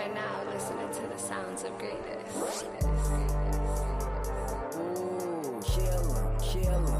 are now listening to the sounds of greatness. Ooh, killer, killer.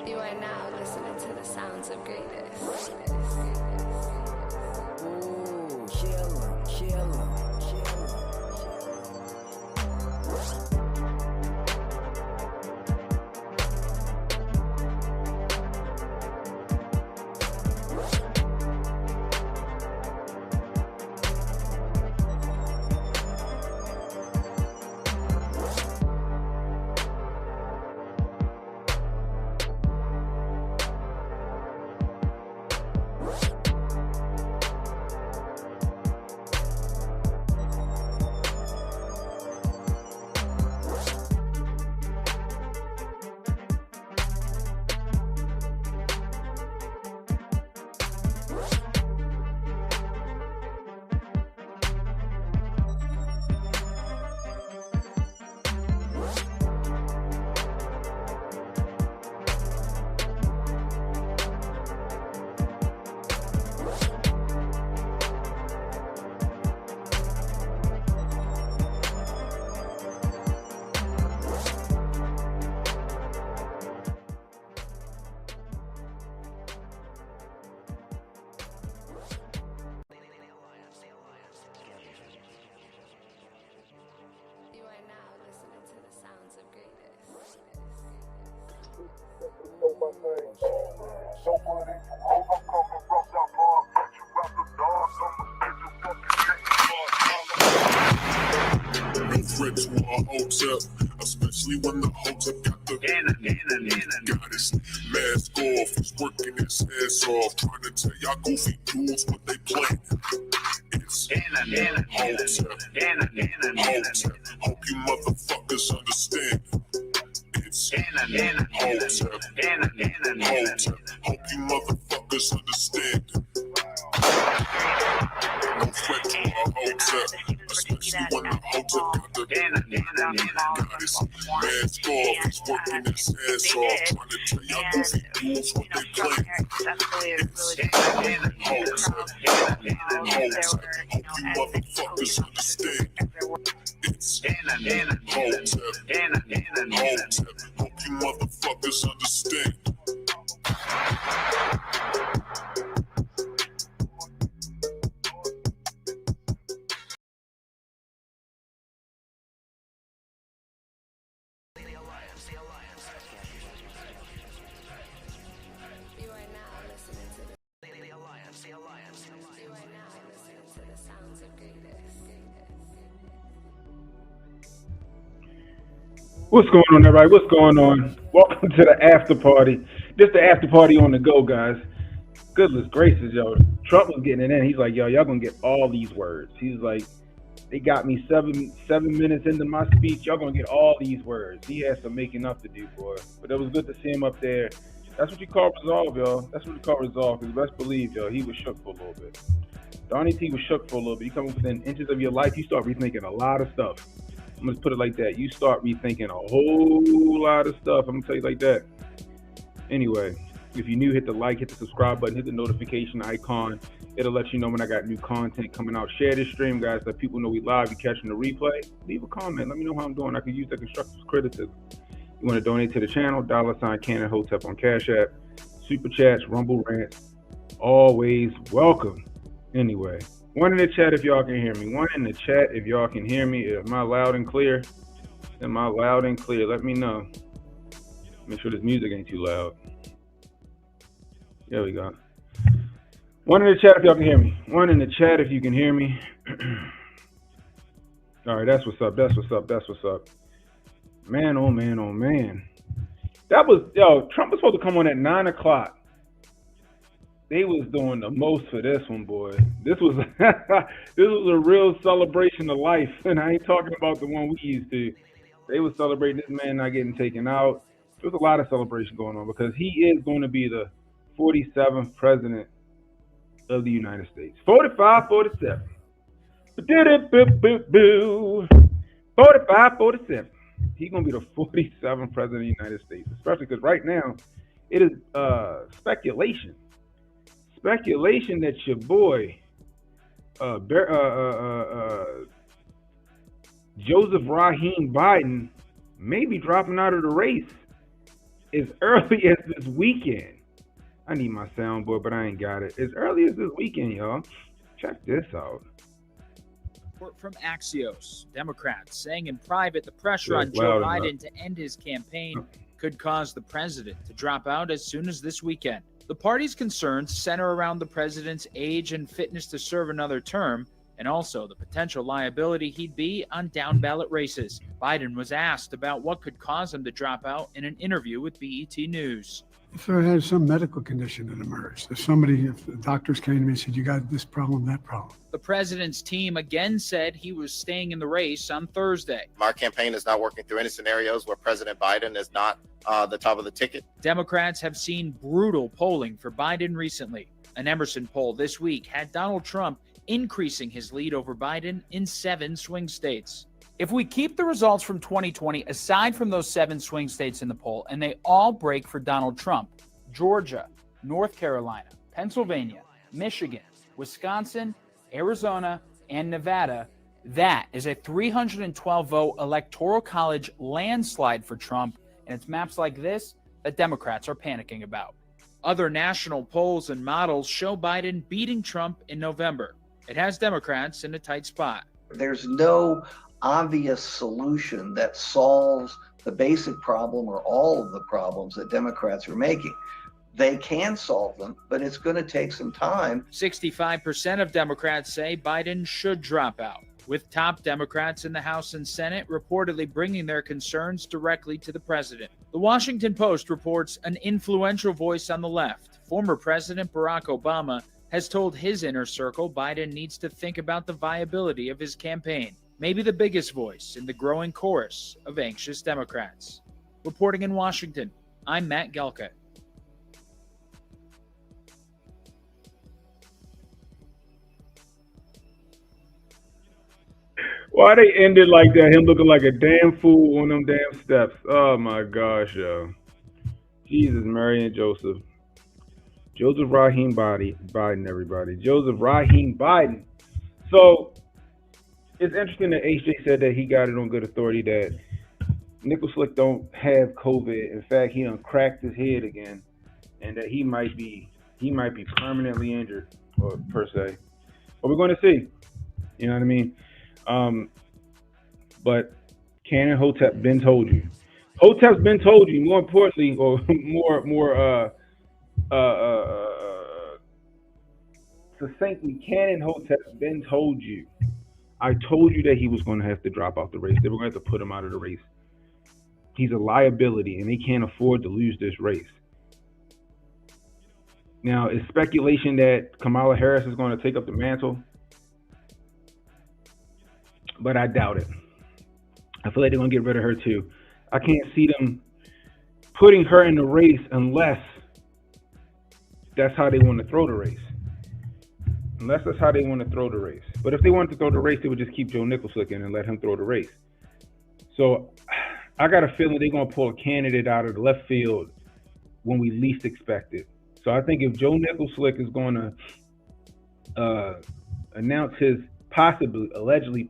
You are now listening to the sounds of greatness. Ooh, killer, killer. You are now listening to the sounds of greatness. No threat to our hotel, especially when the hotel got the got his mask off. He's working his ass off, trying to tell y'all goofy dudes what they playing. It's hotel. Hope you motherfuckers understand. It's hotel. Hope you motherfuckers understand. No threat to our hotel, especially when the hotel got the got his mask off. He's working his ass off, trying to tell y'all goofy dudes what they playing. It's hotel. Hope you motherfuckers understand. It's hotel. Hope you motherfuckers understand. You are now listening to the sounds of greatness. What's going on, everybody? What's going on? Welcome to the after party. This the after party on the go, guys. Goodness gracious, yo. Trump was getting it in. He's like, yo, y'all gonna get all these words. He's like, they got me seven minutes into my speech. Y'all gonna get all these words. He has some making up to do for it. But it was good to see him up there. That's what you call resolve, y'all. That's what you call resolve. Because best believe, yo, he was shook for a little bit. Donnie T was shook for a little bit. You come within inches of your life, you start rethinking a lot of stuff. I'm gonna put it like that. You start rethinking a whole lot of stuff. I'm gonna tell you like that. Anyway, If you're new, hit the like, hit the subscribe button, hit the notification icon. It'll let you know when I got new content coming out. Share this stream, guys, let people know we live. You catching the replay. Leave a comment. Let me know how I'm doing. I could use that constructive criticism. You want to donate to the channel, $ Cannon Hotep on Cash App. Super chats, Rumble rants, always welcome. Anyway, one in the chat if y'all can hear me. One in the chat if y'all can hear me. Am I loud and clear? Am I loud and clear? Let me know. Make sure this music ain't too loud. There we go. One in the chat if y'all can hear me. One in the chat if you can hear me. All right, that's what's up. That's what's up. That's what's up. Man, oh man, oh man. That was, Trump was supposed to come on at 9 o'clock. They was doing the most for this one, boy. This was this was a real celebration of life. And I ain't talking about the one we used to. They was celebrating this man not getting taken out. There's a lot of celebration going on because he is going to be the 47th president of the United States. 45, 47. 45, 47. He's going to be the 47th president of the United States, especially because right now it is speculation. Speculation that your boy, Joseph Rahim Biden may be dropping out of the race as early as this weekend. I need my soundboard, but I ain't got it. As early as this weekend, y'all. Check this out. From Axios, Democrats saying in private the pressure on Joe Biden to end his campaign could cause the president to drop out as soon as this weekend. The party's concerns center around the president's age and fitness to serve another term, and also the potential liability he'd be on down-ballot races. Biden was asked about what could cause him to drop out in an interview with BET News. If I had some medical condition that emerged, if the doctors came to me and said, you got this problem, that problem. The president's team again said he was staying in the race on Thursday. Our campaign is not working through any scenarios where President Biden is not the top of the ticket. Democrats have seen brutal polling for Biden recently. An Emerson poll this week had Donald Trump increasing his lead over Biden in 7 swing states. If we keep the results from 2020 aside from those 7 swing states in the poll, and they all break for Donald Trump, Georgia, North Carolina, Pennsylvania, Michigan, Wisconsin, Arizona, and Nevada, that is a 312-vote electoral college landslide for Trump, and it's maps like this that Democrats are panicking about. Other national polls and models show Biden beating Trump in November. It has Democrats in a tight spot. There's no obvious solution that solves the basic problem or all of the problems that Democrats are making. They can solve them, but it's going to take some time. 65% of Democrats say Biden should drop out, with top Democrats in the House and Senate reportedly bringing their concerns directly to the president. The Washington Post reports an influential voice on the left, former President Barack Obama, has told his inner circle Biden needs to think about the viability of his campaign. Maybe the biggest voice in the growing chorus of anxious Democrats. Reporting in Washington, I'm Matt Gelka. Why they ended like that? Him looking like a damn fool on them damn steps. Oh my gosh, yo. Jesus, Mary and Joseph. Joseph Rahim Biden, everybody. Joseph Rahim Biden. So, it's interesting that HJ said that he got it on good authority that Nickel Slick don't have COVID. In fact, he done cracked his head again, and that he might be permanently injured, or per se. But we're going to see. You know what I mean? But Cannon Hotep been told you. Hotep's been told you. More importantly, or more succinctly, Cannon Hotep's been told you. I told you that he was going to have to drop out the race. They were going to have to put him out of the race. He's a liability, and they can't afford to lose this race. Now, it's speculation that Kamala Harris is going to take up the mantle, but I doubt it. I feel like they're going to get rid of her too. I can't see them putting her in the race unless that's how they want to throw the race. Unless that's how they want to throw the race. But if they wanted to throw the race, they would just keep Joe Nicholson in and let him throw the race. So I got a feeling they're going to pull a candidate out of the left field when we least expect it. So I think if Joe Nicholslick is going to announce his allegedly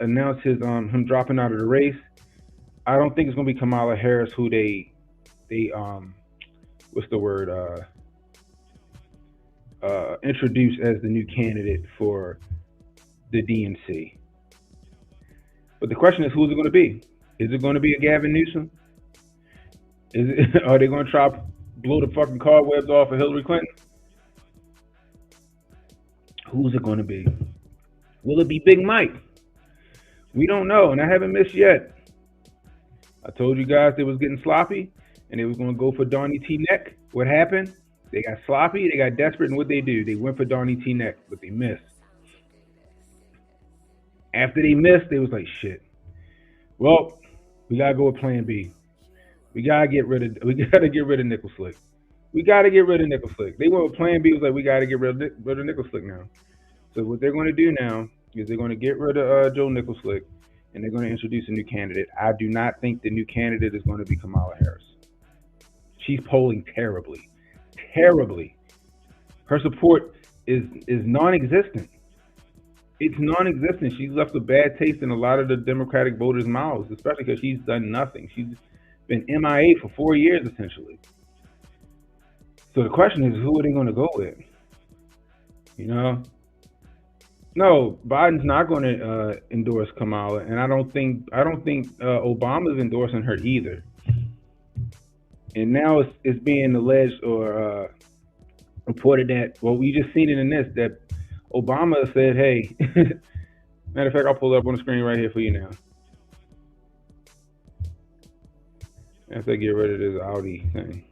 announce his him dropping out of the race, I don't think it's going to be Kamala Harris who they what's the word introduce as the new candidate for the DNC. But the question is, who's it going to be? Is it going to be a Gavin Newsom? Are they going to try to blow the fucking cobwebs off of Hillary Clinton? Who's it going to be? Will it be Big Mike? We don't know, and I haven't missed yet. I told you guys they was getting sloppy, and they was going to go for Donnie T. Neck. What happened? They got sloppy, they got desperate, and what they do? They went for Donnie T. Neck, but they missed. After they missed, they was like, shit. Well, we gotta go with Plan B. We gotta get rid of Nicholslick. We gotta get rid of Nicholslick. They went with Plan B. Was like, we gotta get rid of Nicholslick now. So what they're going to do now is they're going to get rid of Joe Nicholslick, and they're going to introduce a new candidate. I do not think the new candidate is going to be Kamala Harris. She's polling terribly. Her support is non-existent. It's non-existent. She's left a bad taste in a lot of the Democratic voters' mouths, especially because she's done nothing. She's been MIA for 4 years, essentially. So the question is, who are they going to go with? You know? No, Biden's not going to endorse Kamala, and I don't think Obama's endorsing her either. And now it's being alleged or reported that, well, we just seen it in this, that Obama said, hey, matter of fact, I'll pull it up on the screen right here for you now. After I get rid of this Audi thing.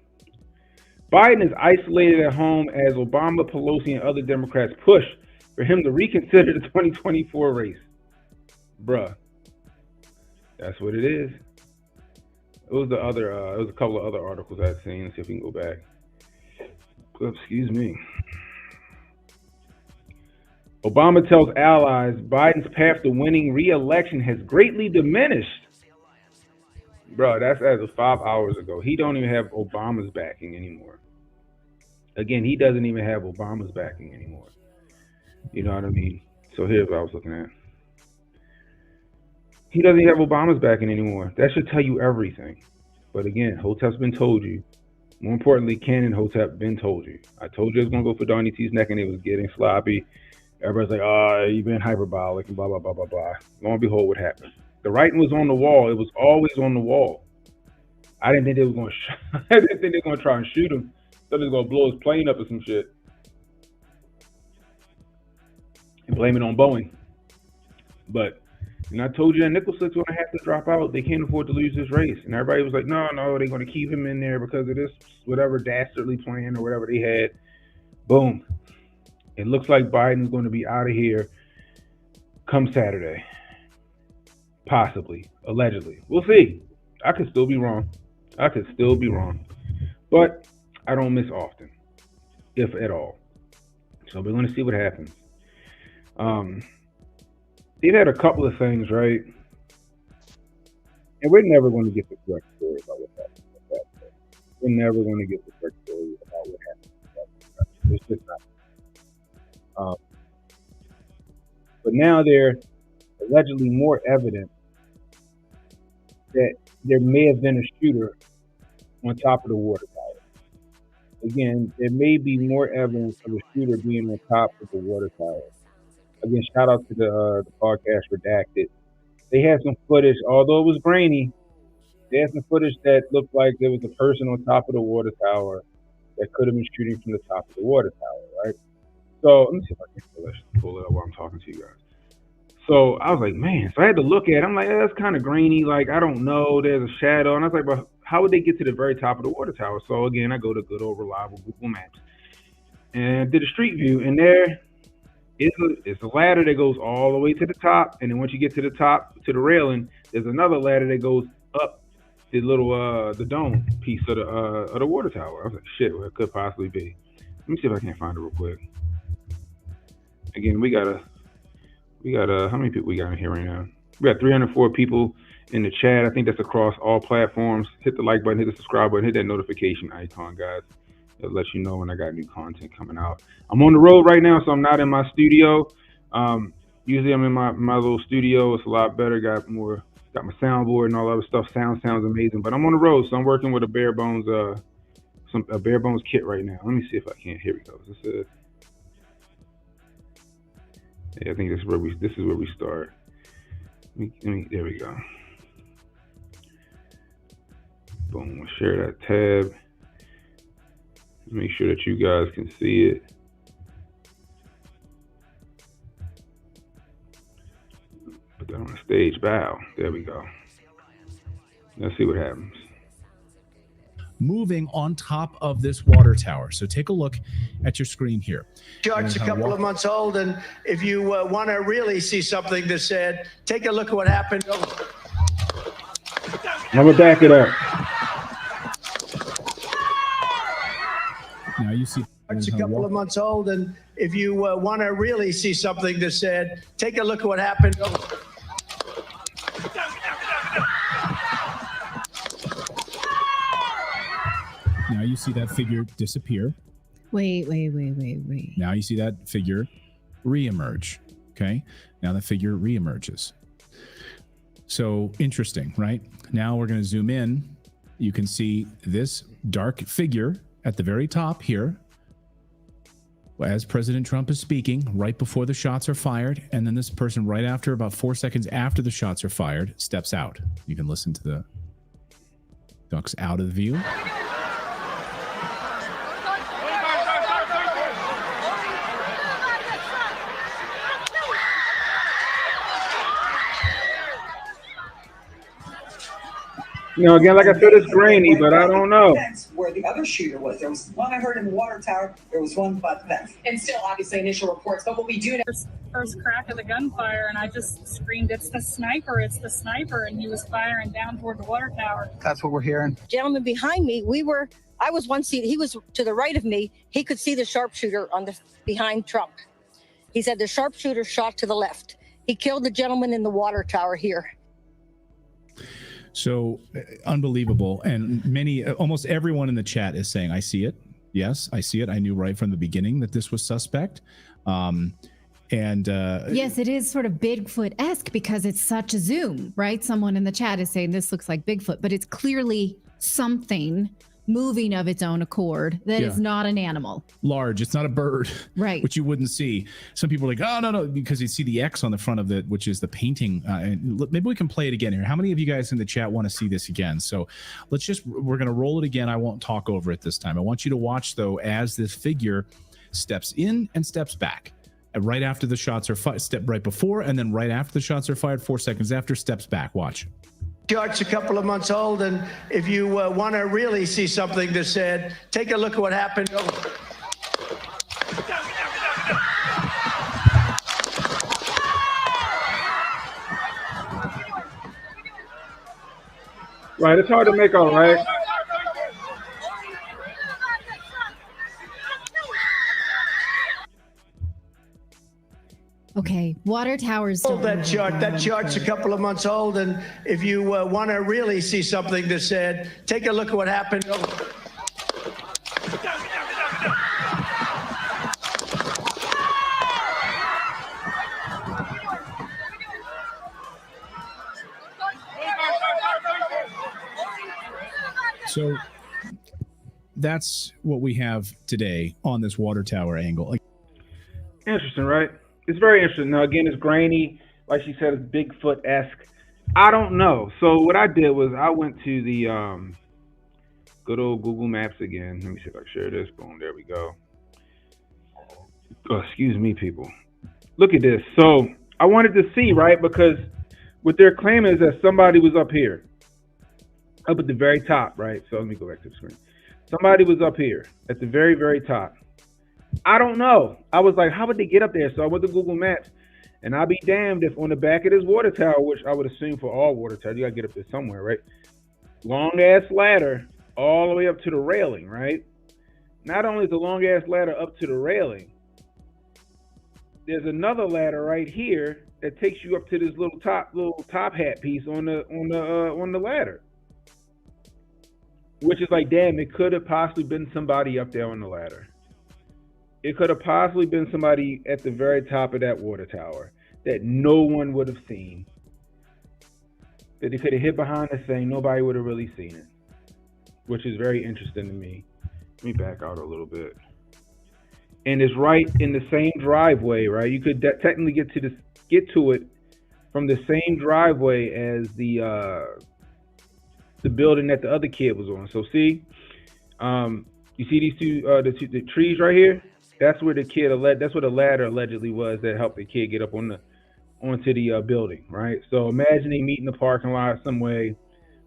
Biden is isolated at home as Obama, Pelosi, and other Democrats push for him to reconsider the 2024 race. Bruh. That's what it is. It was a couple of other articles I'd seen. Let's see if we can go back. Excuse me. Obama tells allies Biden's path to winning re-election has greatly diminished. Bro, that's as of 5 hours ago. He don't even have Obama's backing anymore. Again, he doesn't even have Obama's backing anymore. You know what I mean? So here's what I was looking at. He doesn't have Obama's backing anymore. That should tell you everything. But again, Hotep's been told you. More importantly, Ken and Hotep been told you. I told you I was going to go for Donnie T's neck, and it was getting sloppy. Everybody's like, oh, you've been hyperbolic and blah, blah, blah, blah, blah. Lo and behold, what happened? The writing was on the wall. It was always on the wall. I didn't think they were going to I didn't think they were going to try and shoot him. Thought they were going to blow his plane up or some shit. And blame it on Boeing. But, and I told you that Nicholson's going to have to drop out. They can't afford to lose this race. And everybody was like, no, they're going to keep him in there because of this whatever dastardly plan or whatever they had. Boom. It looks like Biden's going to be out of here come Saturday. Possibly. Allegedly. We'll see. I could still be wrong. But I don't miss often, if at all. So we're going to see what happens. They've had a couple of things, right? And we're never going to get the correct story about what happened. We're never going to get the correct story about what happened. It's just not. But now there's allegedly more evidence that there may have been a shooter on top of the water tower. Again, there may be more evidence of a shooter being on top of the water tower. Again, shout out to the podcast Redacted. They had some footage, although it was grainy, they had some footage that looked like there was a person on top of the water tower that could have been shooting from the top of the water tower, right? So let me see if I can pull it up while I'm talking to you guys. So I was like, man, so I had to look at it. I'm like, that's kind of grainy. Like, I don't know. There's a shadow. And I was like, but how would they get to the very top of the water tower? So again, I go to good old reliable Google Maps and did a street view. And there is a ladder that goes all the way to the top. And then once you get to the top, to the railing, there's another ladder that goes up the little, the dome piece of the water tower. I was like, shit, what it could possibly be. Let me see if I can find it real quick. Again, we got how many people we got in here right now? We got 304 people in the chat. I think that's across all platforms. Hit the like button, hit the subscribe button, hit that notification icon, guys. It'll let you know when I got new content coming out. I'm on the road right now, so I'm not in my studio. Usually I'm in my little studio. It's a lot better. Got my soundboard and all that other stuff. Sounds amazing. But I'm on the road, so I'm working with a bare bones a bare bones kit right now. Let me see if I can. Here we go. Yeah, I think this is where we start. There we go. Boom. We'll share that tab. Make sure that you guys can see it. Put that on the stage. Bow. There we go. Let's see what happens. Moving on top of this water tower. So take a look at your screen here. Chart's a couple of months old, and if you want to really see something that's said, take a look at what happened. I'm gonna back it up. Now you see It's a couple of months old, and if you want to really see something that's said, take a look at what happened. Now you see that figure disappear. Wait. Now you see that figure reemerge. Okay. Now the figure reemerges. So interesting, right? Now we're going to zoom in. You can see this dark figure at the very top here as President Trump is speaking right before the shots are fired. And then this person right after, about 4 seconds after the shots are fired, steps out. You can listen to the ducks out of the view. Again, like I said, it's grainy, but I don't know. Where the other shooter was. There was one I heard in the water tower. There was one by the fence. And still, obviously, initial reports. But what we do know. First crack of the gunfire, and I just screamed, "It's the sniper! It's the sniper!" And he was firing down toward the water tower. That's what we're hearing. Gentleman behind me, I was one seat. He was to the right of me. He could see the sharpshooter behind Trump. He said the sharpshooter shot to the left. He killed the gentleman in the water tower here. So unbelievable. And almost everyone in the chat is saying, I see it. Yes, I see it. I knew right from the beginning that this was suspect. Yes, it is sort of Bigfoot-esque because it's such a zoom, right? Someone in the chat is saying this looks like Bigfoot, but it's clearly something moving of its own accord that is not an animal. Large. It's not a bird. Right. Which you wouldn't see. Some people are like, oh, no, because you see the X on the front of it, which is the painting. And maybe we can play it again here. How many of you guys in the chat want to see this again? So we're going to roll it again. I won't talk over it this time. I want you to watch, though, as this figure steps in and steps back. And right after the shots are fired, step right before, and then right after the shots are fired, 4 seconds after, steps back. Watch. Chart's a couple of months old, and if you want to really see something that's said, take a look at what happened. Right, it's hard to make out, right? Okay, water towers. That chart's a couple of months old, and if you want to really see something that's said, take a look at what happened. So that's what we have today on this water tower angle. Interesting, right? It's very interesting. Now, again, it's grainy. Like she said, it's Bigfoot-esque. I don't know. So what I did was I went to the good old Google Maps again. Let me see if I can share this. Boom, there we go. Oh, excuse me, people. Look at this. So I wanted to see, right? Because what they're claiming is that somebody was up here. Up at the very top, right? So let me go back to the screen. Somebody was up here at the very, very top. I don't know. I was like, how would they get up there? So I went to Google Maps, and I'll be damned if on the back of this water tower, which I would assume for all water towers, you got to get up there somewhere, right? Long-ass ladder all the way up to the railing, right? Not only is the long-ass ladder up to the railing, there's another ladder right here that takes you up to this little top hat piece on the ladder, which is like, damn, it could have possibly been somebody up there on the ladder. It could have possibly been somebody at the very top of that water tower that no one would have seen. That they could have hid behind the thing, nobody would have really seen it, which is very interesting to me. Let me back out a little bit. And it's right in the same driveway, right? You could technically get to it from the same driveway as the building that the other kid was on. So see, you see these two the trees right here? That's where that's where the ladder allegedly was that helped the kid get up onto the building, right? So imagine they meet in the parking lot some way.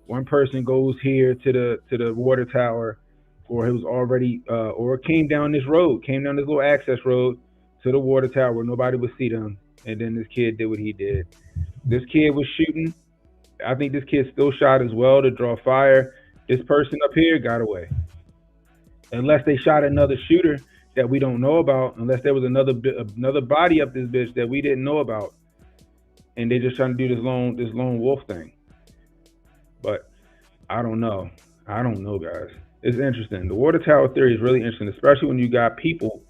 One person goes here to the water tower, or it was already or it came down this little access road to the water tower where nobody would see them. And then this kid did what he did. This kid was shooting. I think this kid still shot as well to draw fire. This person up here got away. Unless they shot another shooter that we don't know about, unless there was another body up this bitch that we didn't know about, and they're just trying to do this lone wolf thing. But I don't know, guys. It's interesting. The water tower theory is really interesting, especially when you got people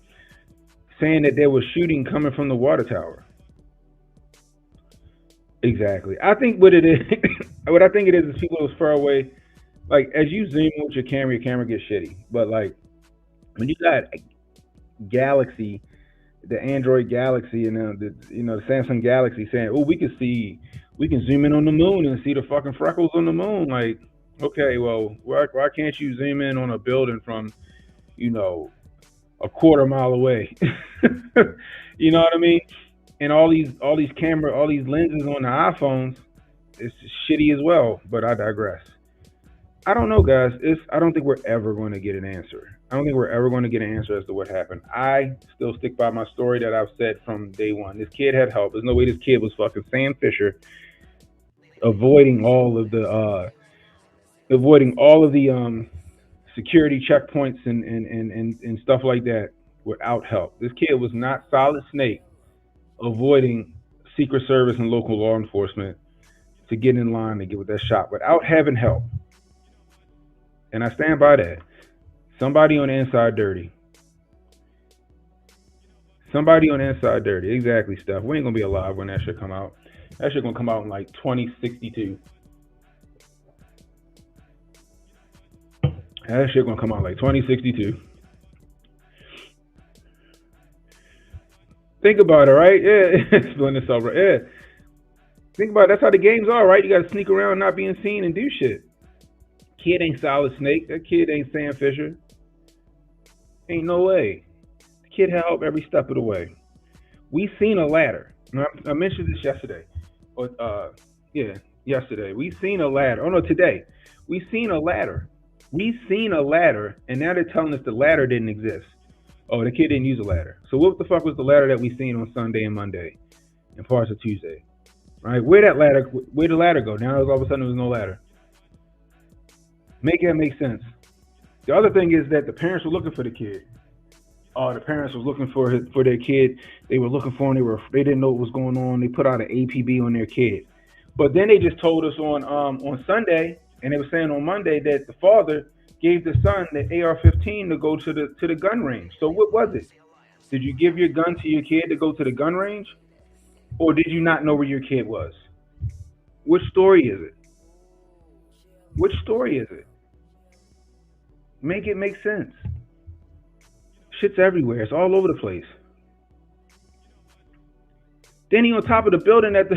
saying that there was shooting coming from the water tower. Exactly. I think what it is, what I think it is people is far away. Like as you zoom with your camera gets shitty. But like when you got Galaxy, the Android Galaxy, and the Samsung Galaxy saying, "Oh, we can zoom in on the moon and see the fucking freckles on the moon." Like, okay, well, why can't you zoom in on a building from, a quarter mile away? You know what I mean? And all these lenses on the iPhones, it's shitty as well. But I digress. I don't know, guys. I don't think we're ever going to get an answer. I don't think we're ever going to get an answer as to what happened. I still stick by my story that I've said from day one. This kid had help. There's no way this kid was fucking Sam Fisher, avoiding all of the security checkpoints and stuff like that without help. This kid was not Solid Snake, avoiding Secret Service and local law enforcement to get in line to get with that shot without having help. And I stand by that. Somebody on the inside dirty. Exactly, Steph. We ain't gonna be alive when that shit come out. That shit gonna come out in like 2062. That shit gonna come out like 2062. Think about it, right? Yeah, explain this over. Yeah. Think about it. That's how the games are, right? You gotta sneak around, not being seen, and do shit. Kid ain't Solid Snake. That kid ain't Sam Fisher. Ain't no way. The kid had help every step of the way. We seen a ladder. I mentioned this yesterday. Yesterday. We seen a ladder. Oh no, today. We seen a ladder. And now they're telling us the ladder didn't exist. Oh, the kid didn't use a ladder. So what the fuck was the ladder that we seen on Sunday and Monday and parts of Tuesday? Right? Where'd the ladder go? Now all of a sudden there was no ladder. Make that make sense. The other thing is that the parents were looking for the kid. The parents was looking for their kid. They were looking for him. They didn't know what was going on. They put out an APB on their kid. But then they just told us on Sunday, and they were saying on Monday that the father gave the son the AR-15 to go to the gun range. So what was it? Did you give your gun to your kid to go to the gun range? Or did you not know where your kid was? Which story is it? Make it make sense. Shit's everywhere. It's all over the place. Then he on top of the building that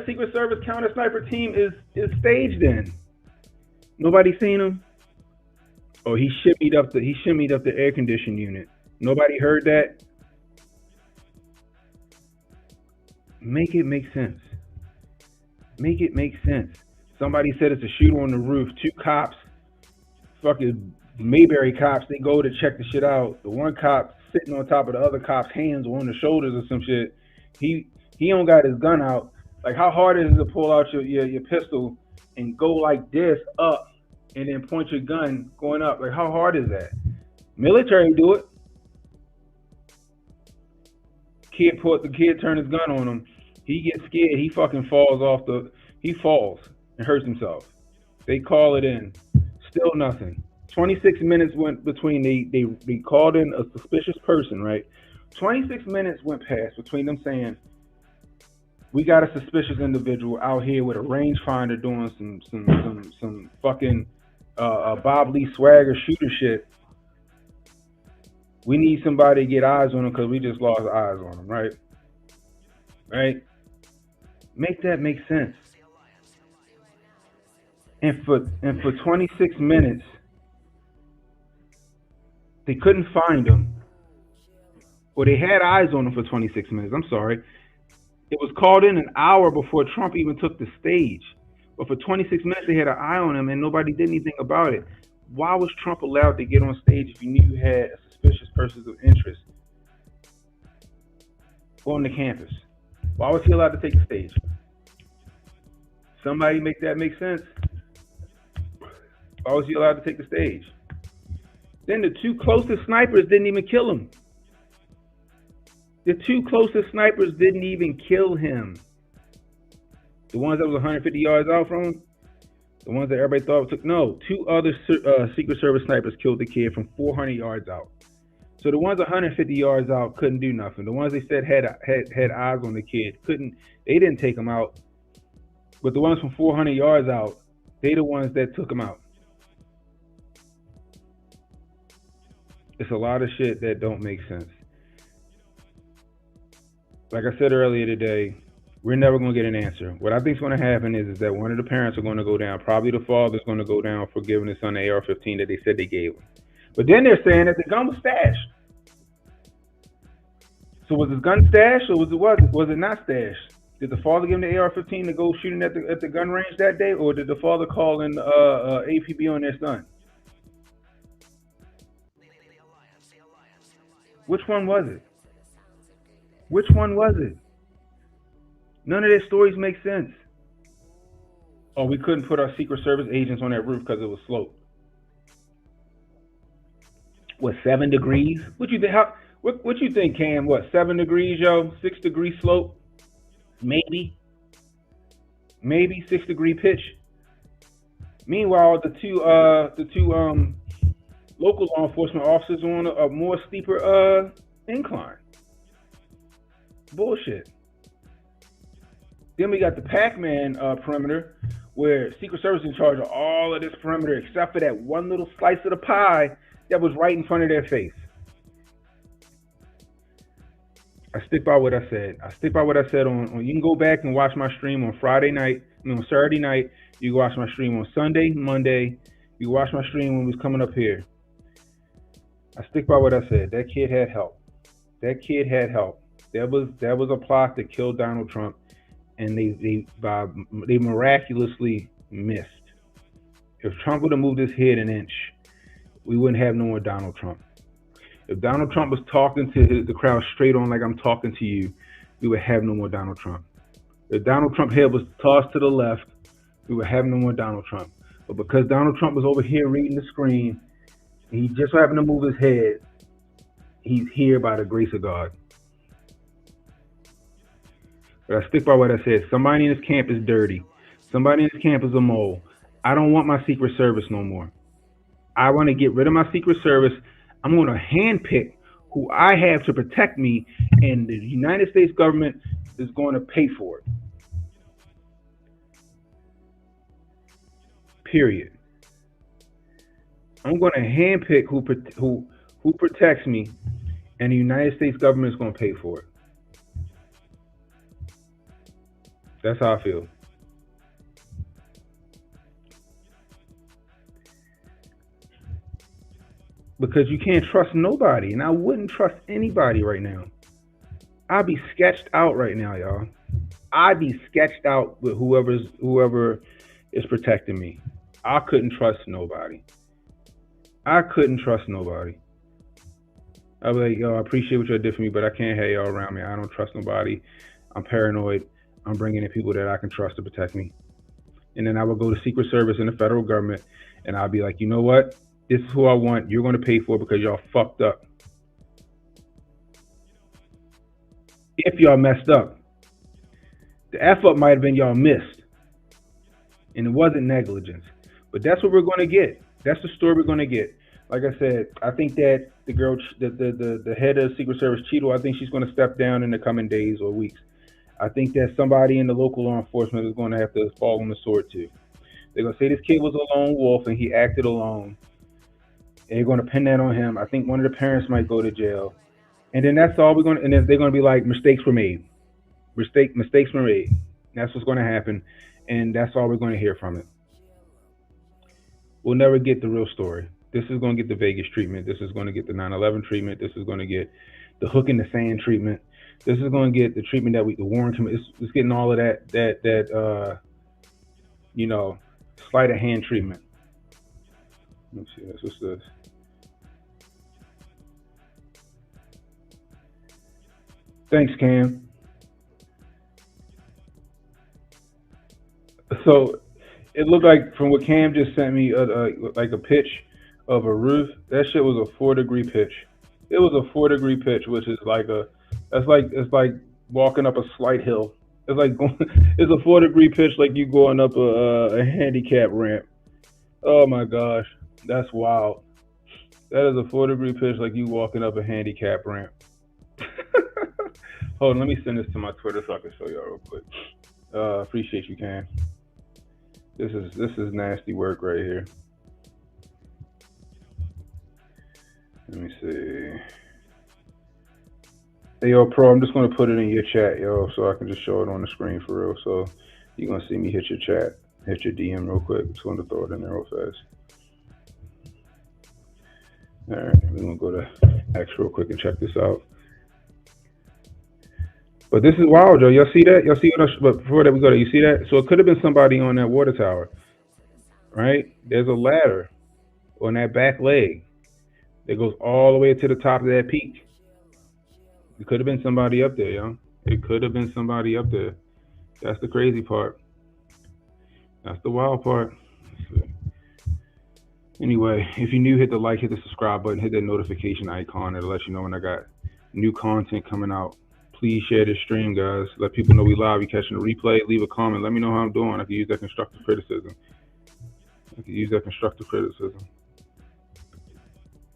Secret Service counter sniper team is staged in. Nobody seen him. Oh, he shimmied up the air conditioning unit. Nobody heard that. Make it make sense. Somebody said it's a shooter on the roof. 2 cops, fucking Mayberry cops, they go to check the shit out. The one cop sitting on top of the other cop's hands or on the shoulders or some shit. He don't got his gun out. Like, how hard is it to pull out your pistol and go like this up and then point your gun going up? Like, how hard is that? Military do it. The kid turned his gun on him. He gets scared. He fucking he falls and hurts himself. They call it in. Still nothing. 26 minutes went between they called in a suspicious person, right? 26 minutes went past between them saying, we got a suspicious individual out here with a rangefinder doing some fucking Bob Lee swagger shooter shit. We need somebody to get eyes on him because we just lost eyes on him, right? Right? Make that make sense. And for 26 minutes, they couldn't find him. Or they had eyes on him for 26 minutes. I'm sorry. It was called in an hour before Trump even took the stage. But for 26 minutes, they had an eye on him and nobody did anything about it. Why was Trump allowed to get on stage if you knew you had a suspicious person of interest on the campus? Why was he allowed to take the stage? Somebody make that make sense. Why was he allowed to take the stage? Then the two closest snipers didn't even kill him. The two closest snipers didn't even kill him. The ones that was 150 yards out from him, the ones that everybody thought took, no, two other Secret Service snipers killed the kid from 400 yards out. So the ones 150 yards out couldn't do nothing. The ones they said had eyes on the kid they didn't take him out. But the ones from 400 yards out, they the ones that took him out. It's a lot of shit that don't make sense. Like I said earlier today, we're never going to get an answer. What I think is going to happen is that one of the parents are going to go down. Probably the father's going to go down for giving his son the AR-15 that they said they gave him. But then they're saying that the gun was stashed. So was his gun stashed or was it not stashed? Did the father give him the AR-15 to go shooting at the gun range that day, or did the father call in APB on their son? Which one was it? Which one was it? None of their stories make sense. Oh, we couldn't put our Secret Service agents on that roof because it was sloped. What, 7 degrees? What you think? What you think, Cam? What, 7 degrees, yo? 6 degree slope? Maybe 6 degree pitch. Meanwhile, the two local law enforcement officers are on a more steeper incline. Bullshit. Then we got the Pac-Man perimeter, where Secret Service is in charge of all of this perimeter except for that one little slice of the pie that was right in front of their face. I stick by what I said. On you can go back and watch my stream on Friday night, on Saturday night. You can watch my stream on Sunday, Monday. You can watch my stream when we was coming up here. I stick by what I said. That kid had help. There was a plot to kill Donald Trump, and they miraculously missed. If Trump would have moved his head an inch, we wouldn't have no more Donald Trump. If Donald Trump was talking to the crowd straight on like I'm talking to you, we would have no more Donald Trump. If Donald Trump's head was tossed to the left, we would have no more Donald Trump. But because Donald Trump was over here reading the screen, and he just so happened to move his head, he's here by the grace of God. But I stick by what I said. Somebody in this camp is dirty. Somebody in this camp is a mole. I don't want my Secret Service no more. I want to get rid of my Secret Service. I'm going to handpick who I have to protect me, and the United States government is going to pay for it. Period. I'm going to handpick who protects me, and the United States government is going to pay for it. That's how I feel. Because you can't trust nobody, and I wouldn't trust anybody right now. I'd be sketched out right now, y'all. I'd be sketched out with whoever is protecting me. I couldn't trust nobody. I'd be like, yo, I appreciate what y'all did for me, but I can't have y'all around me. I don't trust nobody. I'm paranoid. I'm bringing in people that I can trust to protect me. And then I would go to Secret Service and the federal government, and I'll be like, you know what? This is who I want. You're going to pay for it because y'all fucked up. if y'all messed up. The F up might have been y'all missed, and it wasn't negligence. But that's what we're going to get. That's the story we're going to get. Like I said, I think that the girl, the head of Secret Service, Cheeto, I think she's going to step down in the coming days or weeks. I think that somebody in the local law enforcement is going to have to fall on the sword too. They're going to say this kid was a lone wolf and he acted alone. And they're going to pin that on him. I think one of the parents might go to jail. And then that's all we're going to, and then they're going to be like, mistakes were made. Mistakes were made. That's what's going to happen. And that's all we're going to hear from it. We'll never get the real story. This is going to get the Vegas treatment. This is going to get the 9/11 treatment. This is going to get the hook in the sand treatment. This is going to get the treatment that the Warren Commission. It's getting all of that sleight of hand treatment. Let's see. What's this? Thanks, Cam. So it looked like from what Cam just sent me, like a pitch of a roof. That shit was a 4-degree pitch. It was a 4-degree pitch, which is it's like walking up a slight hill. It's like it's a 4-degree pitch, like you going up a handicap ramp. Oh my gosh, that's wild. That is a 4-degree pitch, like you walking up a handicap ramp. Hold on, let me send this to my Twitter so I can show y'all real quick. Appreciate you, Cam. This is nasty work right here. Let me see. Hey, yo, Pro, I'm just going to put it in your chat, yo, so I can just show it on the screen for real. So you're going to see me hit your chat, hit your DM real quick. Just going to throw it in there real fast. All right, we're going to go to X real quick and check this out. But this is wild, Joe. Y'all see that? Y'all see what? But before that, we go to, you see that? So it could have been somebody on that water tower, right? There's a ladder on that back leg that goes all the way to the top of that peak. It could have been somebody up there, yo. It could have been somebody up there. That's the crazy part. That's the wild part. Anyway, if you're new, hit the like, hit the subscribe button, hit that notification icon. It'll let you know when I got new content coming out. Please share this stream, guys. Let people know we live. You catching the replay. Leave a comment. Let me know how I'm doing. I can use that constructive criticism.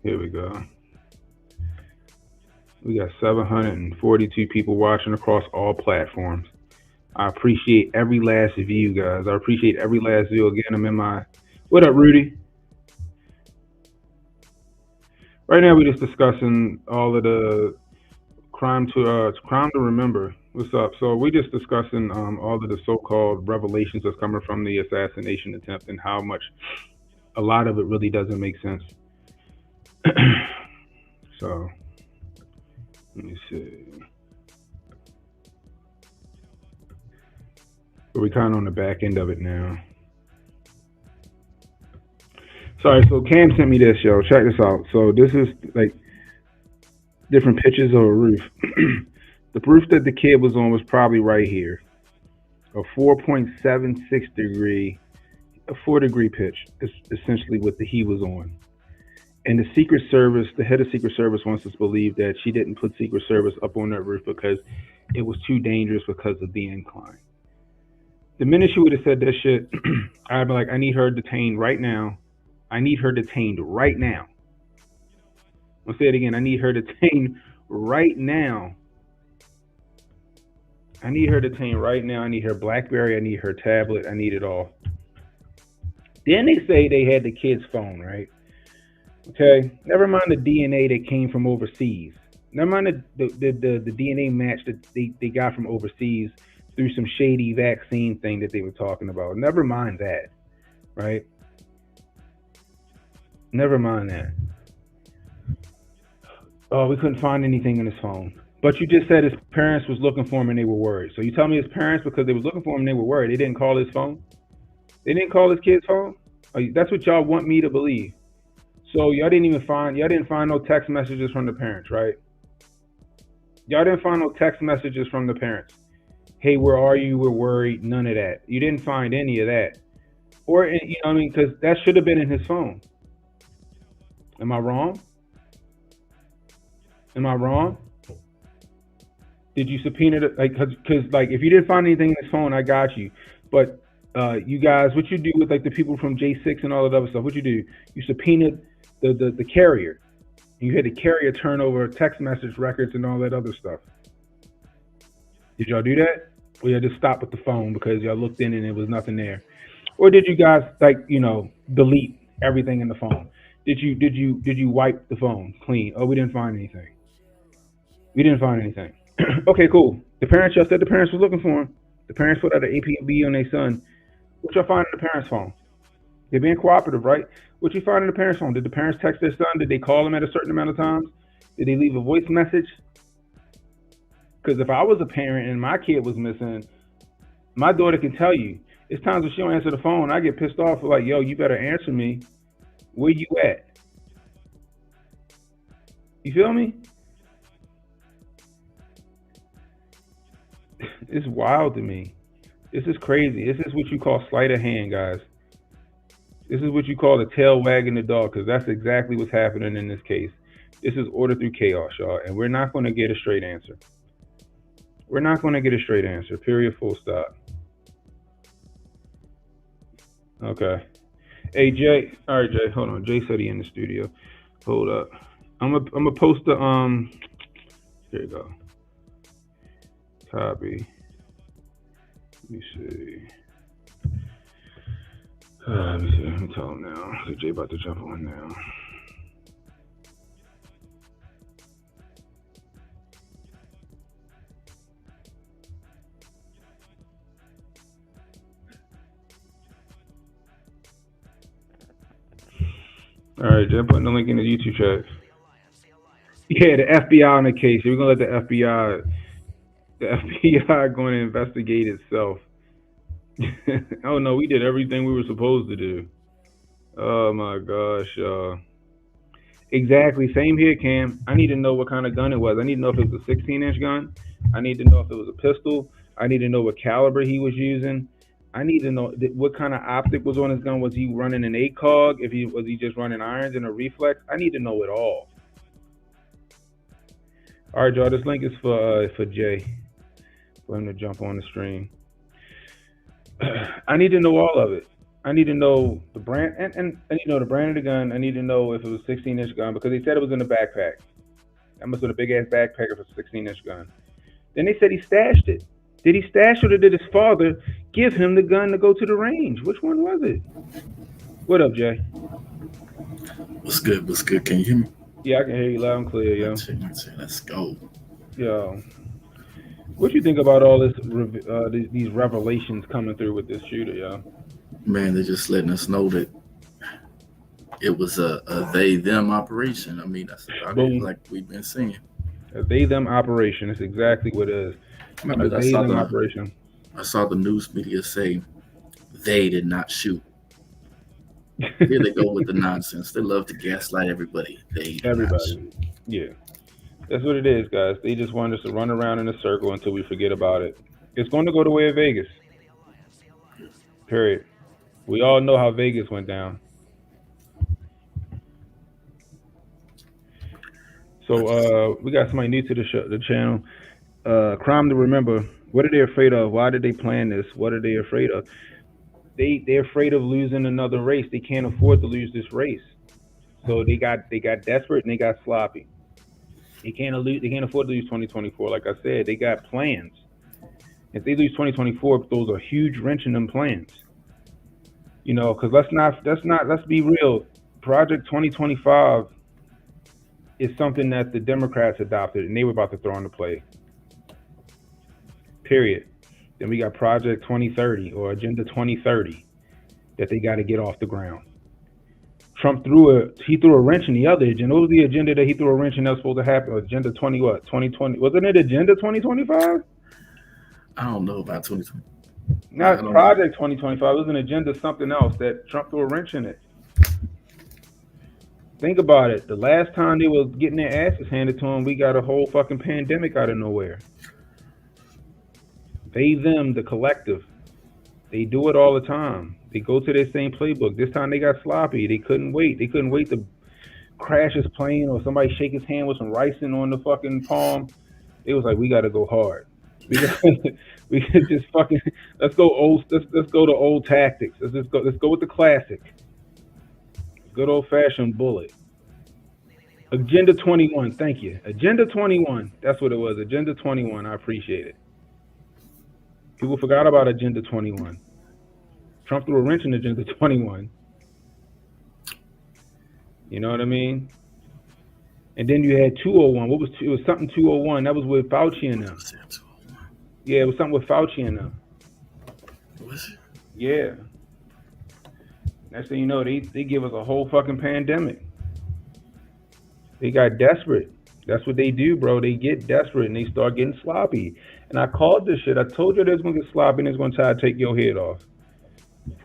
Here we go. We got 742 people watching across all platforms. I appreciate every last view, guys. I appreciate every last view. Again, I'm in my... What up, Rudy? Right now, we're just discussing all of the crime to remember. What's up? So we're just discussing all of the so-called revelations that's coming from the assassination attempt and how much a lot of it really doesn't make sense. So let me see. But we're kind of on the back end of it now. Sorry, so Cam sent me this, yo. Check this out. So this is like different pictures of a roof. The roof that the kid was on was probably right here. A 4.76 degree, a 4-degree pitch is essentially what he was on. And the Secret Service, the head of Secret Service wants us to believe that she didn't put Secret Service up on that roof because it was too dangerous because of the incline. The minute she would have said that shit, I'd be like, I need her detained right now. I need her detained right now. I'll say it again. I need her detained right now. I need her detained right now. I need her BlackBerry. I need her tablet. I need it all. Then they say they had the kid's phone, right? Okay. Never mind the DNA that came from overseas. Never mind the DNA match that they got from overseas through some shady vaccine thing that they were talking about. Never mind that, right? Never mind that. Oh, we couldn't find anything in his phone. But you just said his parents was looking for him and they were worried. So you tell me his parents, because they was looking for him and they were worried, they didn't call his phone? They didn't call his kid's phone? That's what y'all want me to believe. So y'all didn't find no text messages from the parents, right? Y'all didn't find no text messages from the parents. Hey, where are you? We're worried. None of that. You didn't find any of that. Or, you know what I mean? Because that should have been in his phone. Am I wrong? Am I wrong? Did you subpoena it? Like, because like if you didn't find anything in his phone, I got you. But you guys, what you do with like the people from J6 and all that other stuff? What you do? You subpoenaed the carrier. You had the carrier turn over text message records and all that other stuff. Did y'all do that? Or y'all just stop with the phone because y'all looked in and there was nothing there? Or did you guys delete everything in the phone? Did you wipe the phone clean? Oh, we didn't find anything. We didn't find anything. Okay, cool. The parents just said the parents were looking for him. The parents put out an APB on their son. What y'all find in the parents' phone? They're being cooperative, right? What you find in the parents' phone? Did the parents text their son? Did they call him at a certain amount of times? Did they leave a voice message? Because if I was a parent and my kid was missing, my daughter can tell you. It's times when she don't answer the phone, I get pissed off. Like, yo, you better answer me. Where you at? You feel me? It's wild to me. This is crazy. This is what you call sleight of hand, guys. This is what you call the tail wagging the dog, because that's exactly what's happening in this case. This is order through chaos, y'all, and we're not going to get a straight answer. We're not going to get a straight answer, period, full stop. Okay. Hey, Jay. All right, Jay, hold on. Jay said he in the studio. Hold up. I'm gonna post the, here you go. Copy. Let me see. Let me tell him now. So Jay about to jump on now. All right, Jay, putting the link in the YouTube chat. Yeah, the FBI on the case. We're gonna let the FBI going to investigate itself. Oh no, we did everything we were supposed to do. Oh my gosh. Exactly. Same here, Cam. I need to know what kind of gun it was. I need to know if it was a 16-inch gun. I need to know if it was a pistol. I need to know what caliber he was using. I need to know what kind of optic was on his gun. Was he running an ACOG? Was he just running irons and a reflex? I need to know it all. All right, y'all. This link is for Jay, for him to jump on the stream. I need to know all of it. I need to know the brand and I need to know the brand of the gun. I need to know if it was a 16-inch gun because they said it was in the backpack. That must have been a big ass backpack for a 16-inch gun. Then they said he stashed it. Did he stash it or did his father give him the gun to go to the range? Which one was it? What up, Jay? What's good? What's good? Can you hear me? Yeah, I can hear you loud and clear, yo. Let's go. Yo, what you think about all this? These revelations coming through with this shooter, yo? Man, they're just letting us know that it was a they-them operation. I mean, that's about it, like we've been seeing. A they-them operation. That's exactly what it is. Remember, I saw the news media say they did not shoot. Here they go with the nonsense. They love to gaslight everybody. Everybody. Yeah. That's what it is, guys. They just want us to run around in a circle until we forget about it. It's going to go the way of Vegas. Period. We all know how Vegas went down. So we got somebody new to the channel. Crime to remember. What are they afraid of? Why did they plan this? What are they afraid of? They're afraid of losing another race. They can't afford to lose this race. So they got desperate and they got sloppy. They can't afford to lose 2024. Like I said, they got plans. If they lose 2024, those are huge wrench in them plans. You know, because let's be real. Project 2025 is something that the Democrats adopted and they were about to throw into play. Period. Then we got Project 2030 or Agenda 2030 that they got to get off the ground. Trump threw a wrench in the other agenda. What was the agenda that he threw a wrench in that was supposed to happen? Agenda 2020? Wasn't it Agenda 2025? I don't know about 2020. Not Project 2025. It was an agenda something else that Trump threw a wrench in it. Think about it. The last time they were getting their asses handed to them, we got a whole fucking pandemic out of nowhere. They, them, the collective. They do it all the time. They go to their same playbook. This time they got sloppy. They couldn't wait. They couldn't wait to crash his plane or somebody shake his hand with some ricin on the fucking palm. It was like, we got to go hard. We can just fucking let's go to old tactics. Let's go with the classic. Good old fashioned bullet. Agenda 21. Thank you. Agenda 21. That's what it was. Agenda 21. I appreciate it. People forgot about Agenda 21. Trump threw a wrench in Agenda 21. You know what I mean? And then you had 201. It was something 201. That was with Fauci and them. Yeah, it was something with Fauci and them. Was it? Yeah. Next thing you know, they give us a whole fucking pandemic. They got desperate. That's what they do, bro. They get desperate and they start getting sloppy. And I called this shit. I told you they was gonna get sloppy and they was gonna try to take your head off.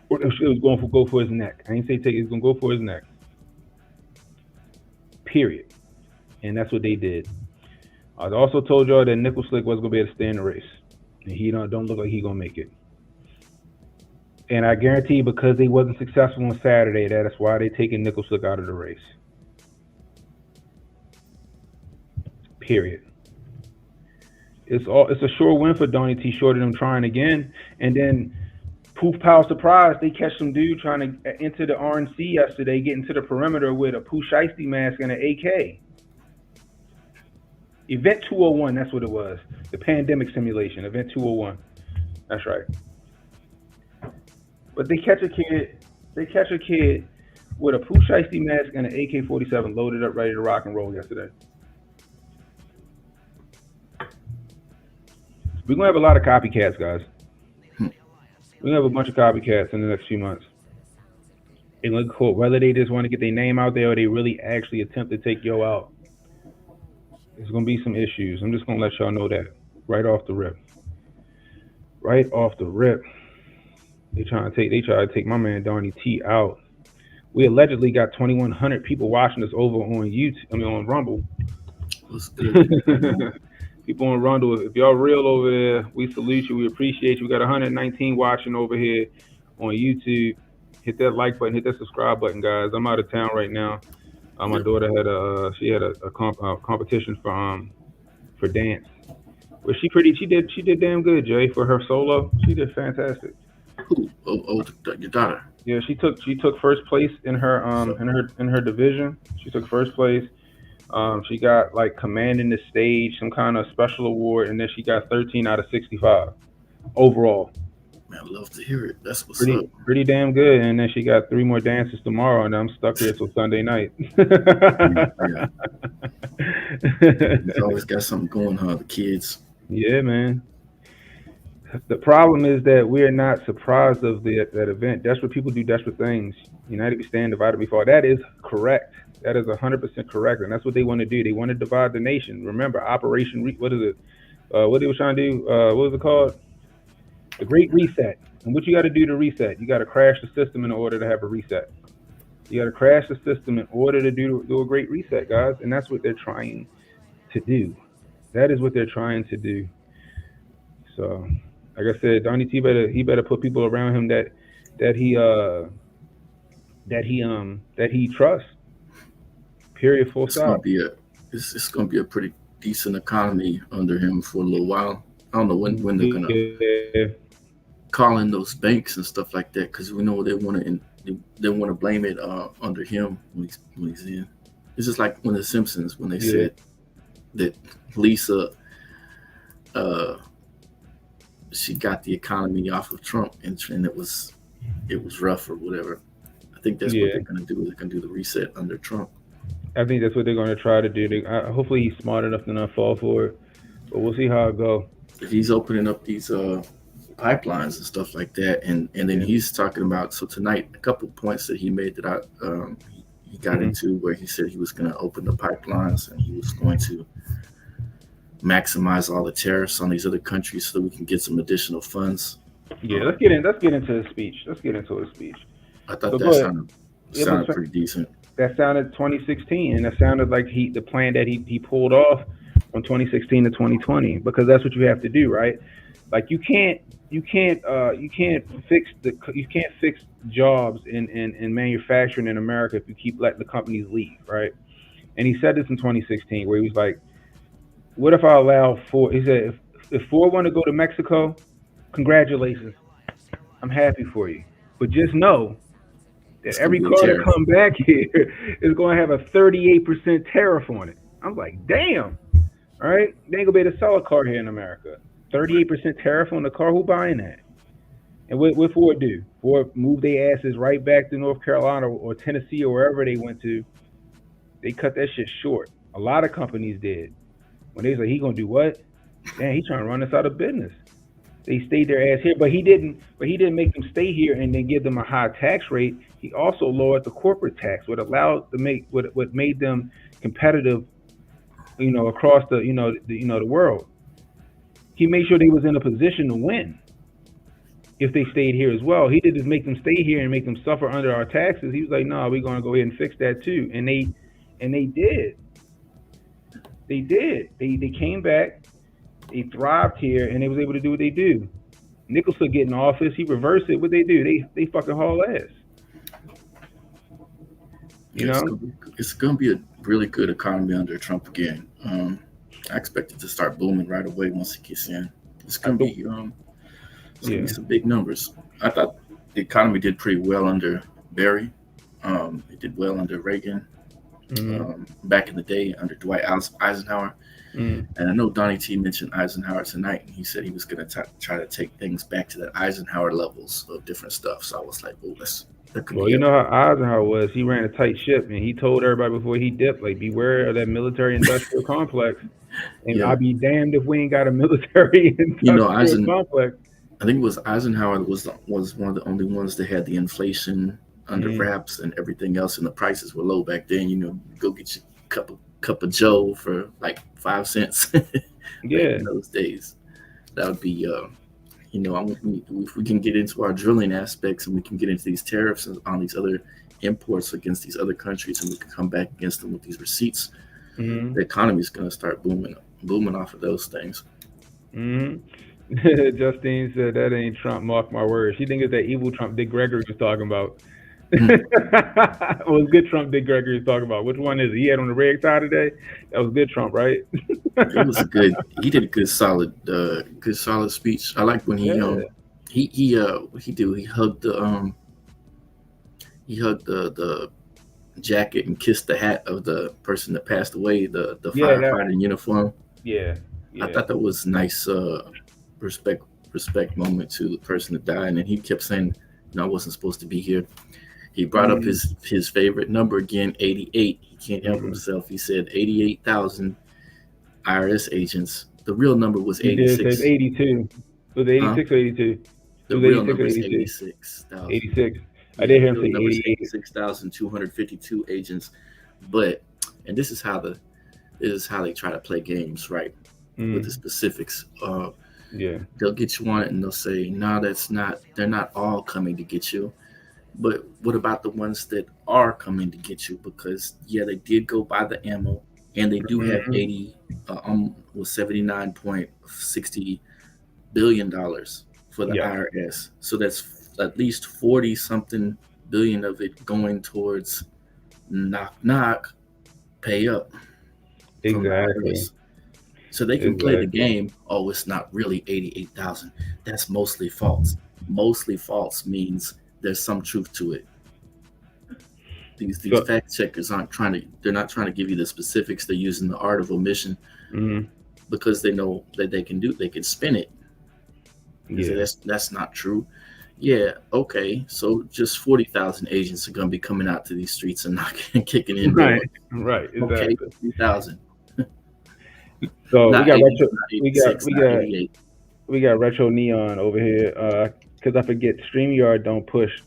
Or it was going to go for his neck. I didn't say take it. It's gonna go for his neck. Period. And that's what they did. I also told y'all that Nickel Slick wasn't gonna be able to stay in the race. And he don't look like he gonna make it. And I guarantee you, because they wasn't successful on Saturday, that's why they taking Nickel Slick out of the race. Period. It's a sure win for Donnie T. Short of them trying again. And then poof pow surprise, they catch some dude trying to enter the RNC yesterday, get into the perimeter with a Pooh Shiesty mask and an AK. Event 201, that's what it was. The pandemic simulation, Event 201. That's right. But they catch a kid with a Pooh Shiesty mask and an AK-47 loaded up, ready to rock and roll yesterday. We're gonna have a lot of copycats, guys. We're gonna have a bunch of copycats in the next few months. They look cool. Whether they just want to get their name out there or they really actually attempt to take yo out. There's gonna be some issues. I'm just gonna let y'all know that right off the rip. Right off the rip. They try to take my man Donnie T out. We allegedly got 2,100 people watching us over on YouTube. I mean on Rumble. What's good? People on Rumble, if y'all real over there, we salute you. We appreciate you. We got 119 watching over here on YouTube. Hit that like button, hit that subscribe button, guys. I'm out of town right now. My daughter had a competition for dance. But she did damn good, Jay, for her solo. She did fantastic. Who? Your daughter. Yeah, she took first place in her division. She took first place. She got like commanding the stage, some kind of special award, and then she got 13 out of 65 overall. Man, I love to hear it. That's what's up. Pretty damn good. And then she got 3 more dances tomorrow, and I'm stuck here till Sunday night. Yeah. It's always got something going, huh? The kids. Yeah, man. The problem is that we are not surprised of that event. Desperate people do desperate things. United we stand, divided we fall. That is correct. That is 100% correct, and that's what they want to do. They want to divide the nation. Remember, Operation what is it? What they were trying to do? What was it called? The Great Reset. And what you got to do to reset? You got to crash the system in order to have a reset. You got to crash the system in order to do a great reset, guys. And that's what they're trying to do. That is what they're trying to do. So, like I said, Donnie T better put people around him that he trusts. Period. Full stop. It's gonna be a pretty decent economy under him for a little while. I don't know when they're gonna call in those banks and stuff like that, because we know they want to blame it under him when he's in. It's just like when the Simpsons, when they said that Lisa she got the economy off of Trump and it was rough or whatever. I think that's what they're gonna do. They're gonna do the reset under Trump. I think that's what they're going to try to do. Hopefully he's smart enough to not fall for it, but we'll see how it goes. If he's opening up these pipelines and stuff like that, and then he's talking about, so tonight, a couple of points that he made that he got into, where he said he was going to open the pipelines and he was going to maximize all the tariffs on these other countries so that we can get some additional funds. Yeah, let's get into his speech. I thought that sounded pretty decent. That sounded 2016, and that sounded like the plan that he pulled off from 2016 to 2020, because that's what you have to do, right? Like you can't fix jobs in manufacturing in America if you keep letting the companies leave, right? And he said this in 2016, where he was like, what if I allow four? He said, if four want to go to Mexico, congratulations. I'm happy for you. But just know that It's gonna every be a car that tariff. come back here is going to have a 38% tariff on it. I'm like, damn. All right, they ain't gonna be able to sell a car here in America. 38% tariff on the car. Who buying that? And what Ford do? Ford move their asses right back to North Carolina or Tennessee or wherever they went to. They cut that shit short. A lot of companies did. When they was like, he gonna do what? Damn, he trying to run us out of business. They stayed their ass here, but he didn't make them stay here and then give them a high tax rate. He also lowered the corporate tax, what made them competitive, across the world. He made sure they was in a position to win if they stayed here as well. He didn't just make them stay here and make them suffer under our taxes. He was like, no, we're gonna go ahead and fix that too. And they did. They did. They came back, they thrived here, and they was able to do what they do. Nicholson get in office, he reversed it. What they do? They fucking haul ass. It's gonna be a really good economy under Trump again. I expect it to start booming right away once he gets in. It's gonna be some big numbers. I thought the economy did pretty well under Barry. It did well under Reagan. Back in the day under Dwight Eisenhower. And I know Donnie T mentioned Eisenhower tonight, and he said he was going to try to take things back to the Eisenhower levels of different stuff. So I was like, oh, well, you know how Eisenhower was. He ran a tight ship, and he told everybody before he dipped, like, beware of that military-industrial complex. And I'll be damned if we ain't got a military-industrial complex. I think it was Eisenhower was one of the only ones that had the inflation under wraps, and everything else, and the prices were low back then. Go get your cup of Joe for like 5 cents. In those days, that would be if we can get into our drilling aspects and we can get into these tariffs on these other imports against these other countries, and we can come back against them with these receipts, the economy is going to start booming off of those things. Justine said that ain't Trump, mark my words. She think it's that evil Trump Dick Gregory was talking about. It was good Trump Dick Gregory was talking about. Which one is it? He had on the red tie today? That was good Trump, right? It was he did a good solid speech. I like when he hugged the jacket and kissed the hat of the person that passed away, the firefighter in uniform. I thought that was nice respect moment to the person that died. And then he kept saying, I wasn't supposed to be here. He brought up his favorite number again, 88. He can't help himself. He said 88,000 IRS agents. The real number was 86. It was 82. Was it 86 or 82? The real number was 86,000. 86. I did hear him say 86,252 agents. And this is how they try to play games, right? With the specifics. They'll get you on it and they'll say, no, they're not all coming to get you. But what about the ones that are coming to get you? Because they did go buy the ammo, and they do have $79.60 billion for the IRS. So that's at least 40 something billion of it going towards knock, pay up. Exactly. So they can play the game. Oh, it's not really 88,000. That's mostly false. Mostly false means there's some truth to it. These fact checkers they're not trying to give you the specifics. They're using the art of omission because they know that they can spin it. That's not true. Okay. So just 40,000 agents are going to be coming out to these streets and knocking, kicking in. Right. Exactly. Okay, 3,000. So not we got Retro Neon over here because I forget StreamYard don't push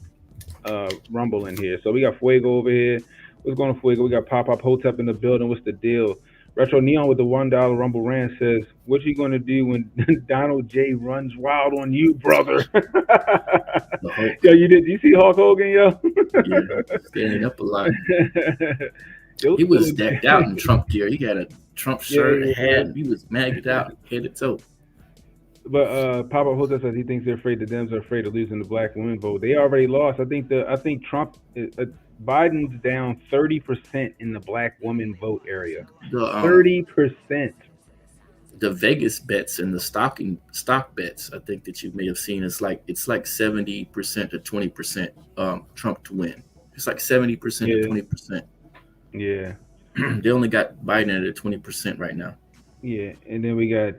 Rumble in here. So we got Fuego over here. What's going on, Fuego? We got Pop Hotep in the building. What's the deal? Retro Neon with the $1 Rumble rant says, "What you gonna do when Donald J runs wild on you, brother?" Yo, did you see Hulk Hogan, yo? Standing up a lot. He was decked out in Trump gear. He got a Trump shirt, hat. He was magged out, head to toe. But Papa Jose says he thinks they're afraid the Dems are afraid of losing the black women vote. They already lost. I think Trump, Biden's down 30% in the black woman vote area. 30%. the Vegas bets and the stock bets, I think that you may have seen, it's like 70% to 20% Trump to win. It's like 70% to 20%. Yeah. They only got Biden at 20% right now. Yeah, and then we got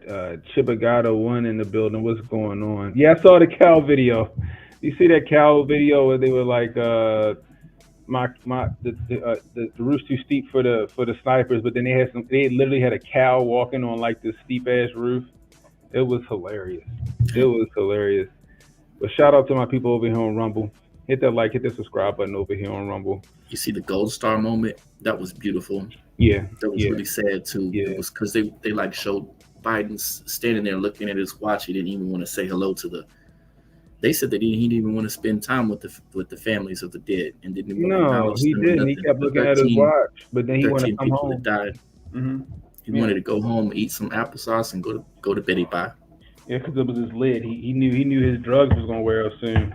Chibagado 1 in the building. What's going on? Yeah, I saw the cow video. You see that cow video where they were like, the roof's too steep for the snipers, but then they literally had a cow walking on like this steep ass roof. It was hilarious. It was hilarious. But shout out to my people over here on Rumble. Hit that like, hit that subscribe button over here on Rumble. You see the gold star moment? That was beautiful. Yeah. That was really sad too. Yeah. It was because they like showed Biden standing there looking at his watch. He didn't even want to say hello to they said that he didn't even want to spend time with the families of the dead, and didn't even acknowledge them. No, he didn't. He kept looking at his watch, but then he wanted to come home. That died. Mm-hmm. He wanted to go home, eat some applesauce, and go to Betty Bye. Yeah, because it was his lid. He knew his drugs was gonna wear off soon.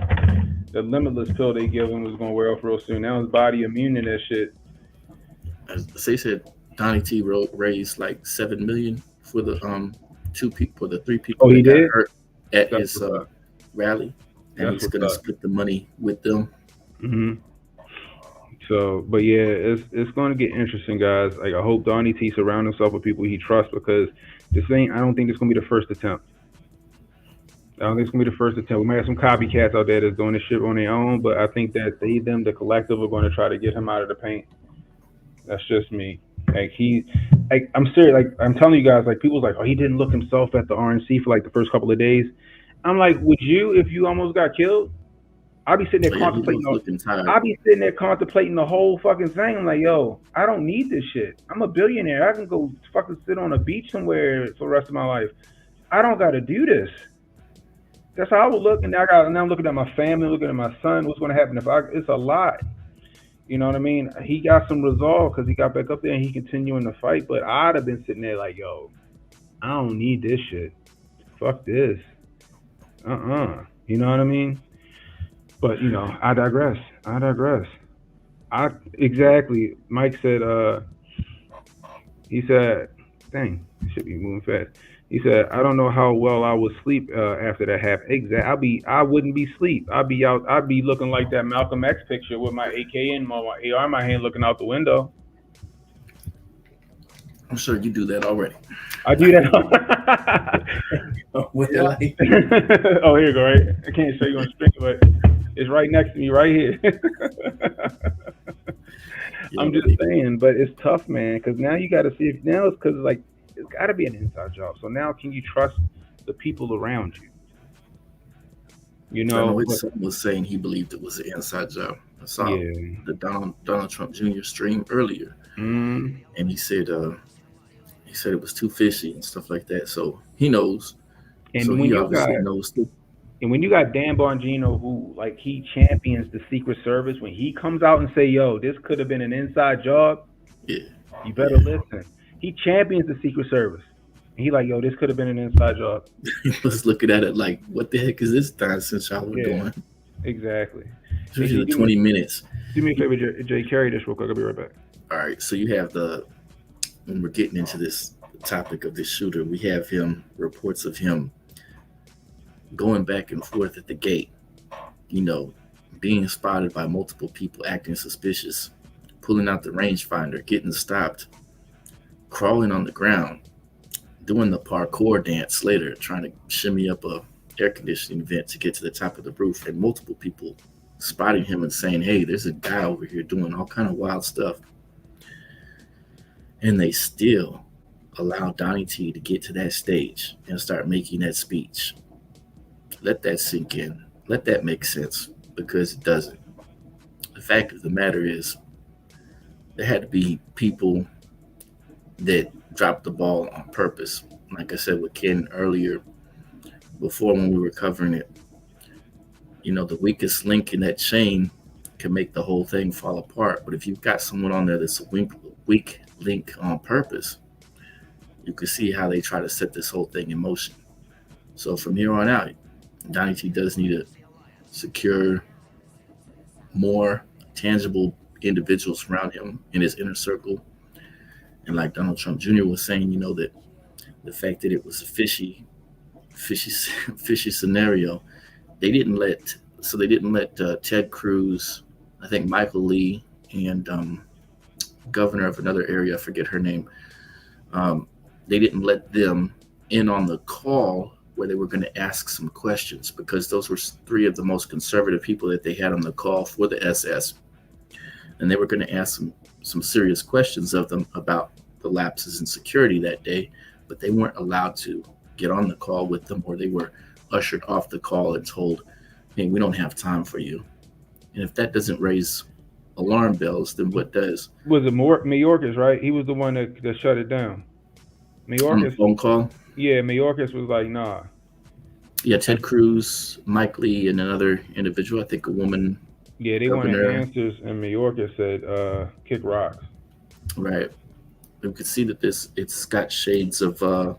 The limitless pill they give him was gonna wear off real soon. Now his body immune to that shit. As they said, Donnie T raised like $7 million for the 3 people that got hurt at his rally, and he's gonna split the money with them. Mm-hmm. So, but yeah, it's going to get interesting, guys. Like, I hope Donnie T surround himself with people he trusts, because I don't think this is going to be the first attempt. I don't think it's going to be the first attempt. We might have some copycats out there that's doing this shit on their own, but I think that the collective are going to try to get him out of the paint. That's just me. I'm serious. Like, I'm telling you guys, like, people's like, oh, he didn't look himself at the RNC for like the first couple of days. I'm like, would you if you almost got killed? I'll be sitting there contemplating. I'll be sitting there contemplating the whole fucking thing. I'm like, yo, I don't need this shit. I'm a billionaire. I can go fucking sit on a beach somewhere for the rest of my life. I don't got to do this. That's how I would look. And now I'm looking at my family, looking at my son. What's going to happen it's a lot. You know what I mean? He got some resolve because he got back up there and he continuing to fight. But I'd have been sitting there like, yo, I don't need this shit. Fuck this. You know what I mean? But, you know, I digress. Exactly. Mike said, he said, dang, it should be moving fast. He said, I don't know how well I would sleep after that happened. Exactly. I wouldn't be asleep. I'd be looking like that Malcolm X picture with my AK and my AR in my hand looking out the window. I'm sure you do that already. I do that. With the light. Oh, here you go, right? I can't show you on stream, but it's right next to me right here. I'm just saying, but it's tough, man, because now you got to see if now it's because like it's got to be an inside job. So now can you trust the people around you? You know, someone was saying he believed it was an inside job. I saw the Donald Trump Jr. stream earlier, and he said it was too fishy and stuff like that. So he knows. And so when he you obviously knows too. And when you got Dan Bongino, who like he champions the Secret Service, when he comes out and say, "Yo, this could have been an inside job," you better listen. He champions the Secret Service. And he like, "Yo, this could have been an inside job." He was looking at it like, "What the heck is this nonsense y'all were doing?" Exactly. Especially the 20 minutes. Do me a favor, Jay, carry this real quick. I'll be right back. All right. So you have when we're getting into this topic of this shooter, we have reports of him going back and forth at the gate, you know, being spotted by multiple people acting suspicious, pulling out the rangefinder, getting stopped, crawling on the ground, doing the parkour dance later, trying to shimmy up a air conditioning vent to get to the top of the roof, and multiple people spotting him and saying, "Hey, there's a guy over here doing all kind of wild stuff." And they still allow Donnie T to get to that stage and start making that speech. Let that sink in. Let that make sense, because it doesn't. The fact of the matter is, there had to be people that dropped the ball on purpose. Like I said with Ken earlier, before when we were covering it, you know, the weakest link in that chain can make the whole thing fall apart. But if you've got someone on there that's a weak link on purpose, you can see how they try to set this whole thing in motion. So from here on out, Donnie T does need to secure more tangible individuals around him in his inner circle. And like Donald Trump Jr. was saying, you know, that the fact that it was a fishy scenario. They didn't let Ted Cruz, I think Michael Lee, and governor of another area, I forget her name. They didn't let them in on the call where they were going to ask some questions, because those were three of the most conservative people that they had on the call for the SS, and they were going to ask some serious questions of them about the lapses in security that day, but they weren't allowed to get on the call with them, or they were ushered off the call and told, hey, we don't have time for you. And if that doesn't raise alarm bells, then what does? Was it Mayorkas, right? He was the one that shut it down. Mayorkas, on the phone call? Yeah, Mayorkas was like, nah. Yeah, Ted Cruz, Mike Lee, and another individual, I think a woman. Yeah, they wanted answers, and Mayorkas said, kick rocks. Right. You could see that it's got shades of a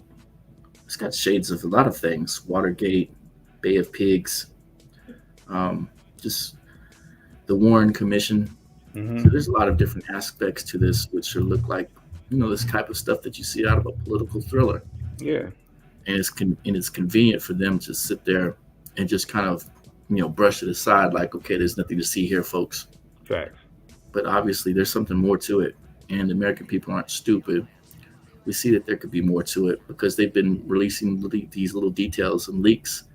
lot of things. Watergate, Bay of Pigs, just the Warren Commission. Mm-hmm. So there's a lot of different aspects to this, which look like, this type of stuff that you see out of a political thriller. Yeah. And it's convenient for them to sit there and just kind of, brush it aside like, okay, there's nothing to see here, folks. Facts. But obviously there's something more to it. And the American people aren't stupid. We see that there could be more to it, because they've been releasing these little details and leaks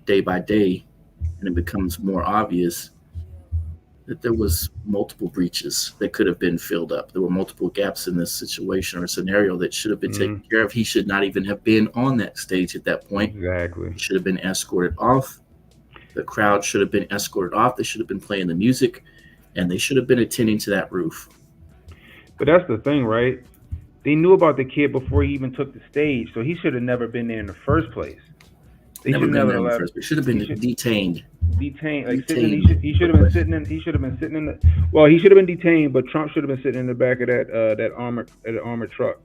day by day. And it becomes more obvious that there was multiple breaches that could have been filled up. There were multiple gaps in this situation or scenario that should have been taken care of. He should not even have been on that stage at that point. Exactly. He should have been escorted off. The crowd should have been escorted off. They should have been playing the music, and they should have been attending to that roof. But that's the thing, right? They knew about the kid before he even took the stage, so he should have never been there in the first place. They should have been detained. Detained, like sitting. He should have been sitting in. He should have been sitting in the. Well, he should have been detained, but Trump should have been sitting in the back of that armored truck.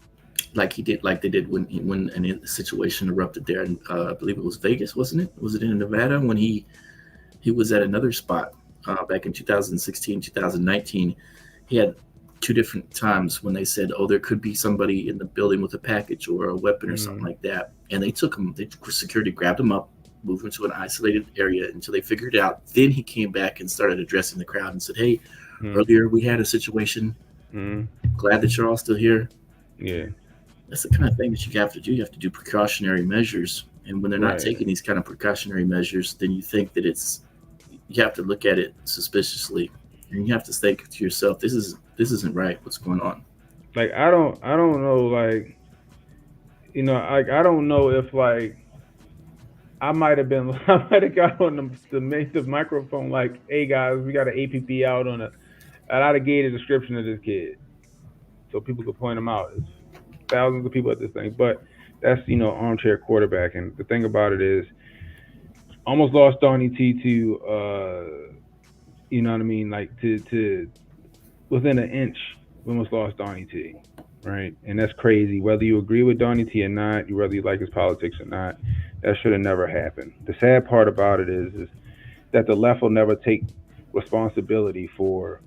Like they did when a situation erupted there, and I believe it was Vegas, wasn't it? Was it in Nevada when he was at another spot back in 2016, 2019? He had two different times when they said, oh, there could be somebody in the building with a package or a weapon or something like that. And they took him, security grabbed him up, moved him to an isolated area until they figured it out. Then he came back and started addressing the crowd and said, hey, earlier we had a situation. Glad that you're all still here. Yeah. That's the kind of thing that you have to do. You have to do precautionary measures. And when they're not taking these kind of precautionary measures, then you think that you have to look at it suspiciously. And you have to think to yourself, this isn't right. What's going on? Like, I don't know, like, I don't know if, like, I might have got on the microphone like, hey guys, we got an APP out on I'd have gave a description of this kid so people could point him out. It's thousands of people at this thing, but that's, armchair quarterback. And the thing about it is, almost lost Donnie T to, you know what I mean? Like to within an inch, we almost lost Donnie T, right? And that's crazy. Whether you agree with Donnie T or not, whether you like his politics or not, that should have never happened. The sad part about it is that the left will never take responsibility for,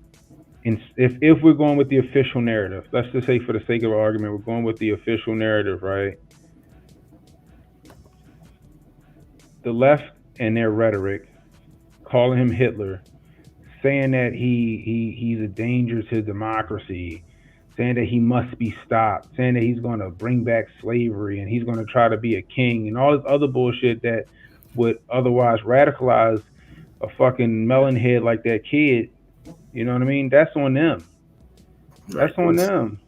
if we're going with the official narrative, let's just say for the sake of argument, we're going with the official narrative, right? The left and their rhetoric, calling him Hitler, saying that he's a danger to democracy, saying that he must be stopped, saying that he's going to bring back slavery and he's going to try to be a king and all this other bullshit that would otherwise radicalize a fucking melon head like that kid. You know what I mean? That's on them. That's on them.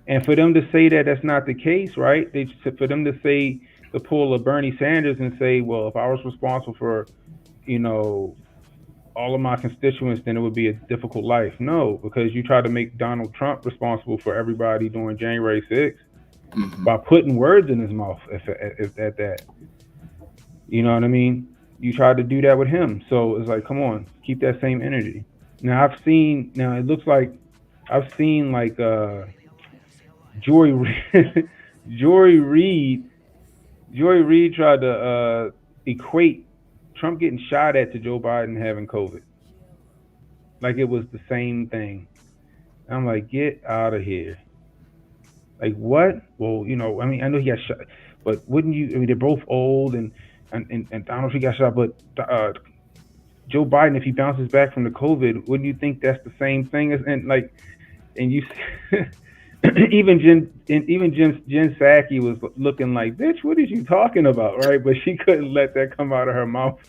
And for them to say that that's not the case, right? For them to say, to pull a Bernie Sanders and say, well, if I was responsible for, all of my constituents, then it would be a difficult life. No, because you try to make Donald Trump responsible for everybody during January 6th by putting words in his mouth if at that. You know what I mean? You tried to do that with him. So it's like, come on, keep that same energy. Now it looks like I've seen like Joy Reid tried to equate Trump getting shot at to Joe Biden having COVID. Like it was the same thing. I'm like, get out of here. Like what? Well, you know, I mean, I know he got shot, but wouldn't you? I mean, they're both old, and Donald Trump got shot, but Joe Biden, if he bounces back from the COVID, wouldn't you think that's the same thing as and like, and you even Jen Psaki was looking like, bitch, what is you talking about, right? But she couldn't let that come out of her mouth.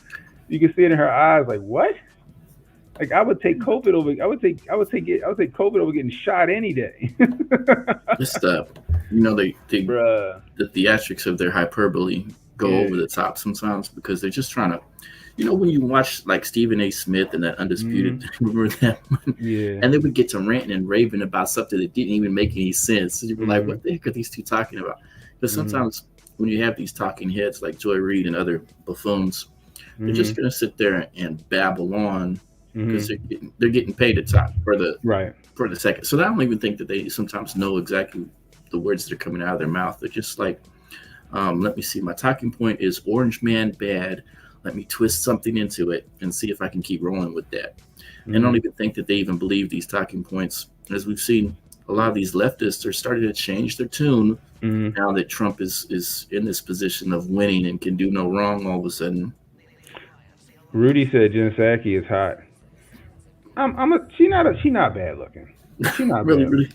You can see it in her eyes, like what? Like I would take COVID over. I would take COVID over getting shot any day. Just you know, the theatrics of their hyperbole go over the top sometimes because they're just trying to, you know, when you watch like Stephen A. Smith and that Undisputed, remember that? Yeah. And they would get to ranting and raving about something that didn't even make any sense. So you'd be like, what the heck are these two talking about? Because sometimes when you have these talking heads like Joy Reid and other buffoons, they're just going to sit there and babble on because they're getting paid to talk for the second. So I don't even think that they sometimes know exactly the words that are coming out of their mouth. They're just like, let me see, my talking point is Orange Man bad. Let me twist something into it and see if I can keep rolling with that. And I don't even think that they even believe these talking points. As we've seen, a lot of these leftists are starting to change their tune now that Trump is in this position of winning and can do no wrong all of a sudden. Rudy said Jen Psaki is hot. She not bad looking. She not really, bad. really.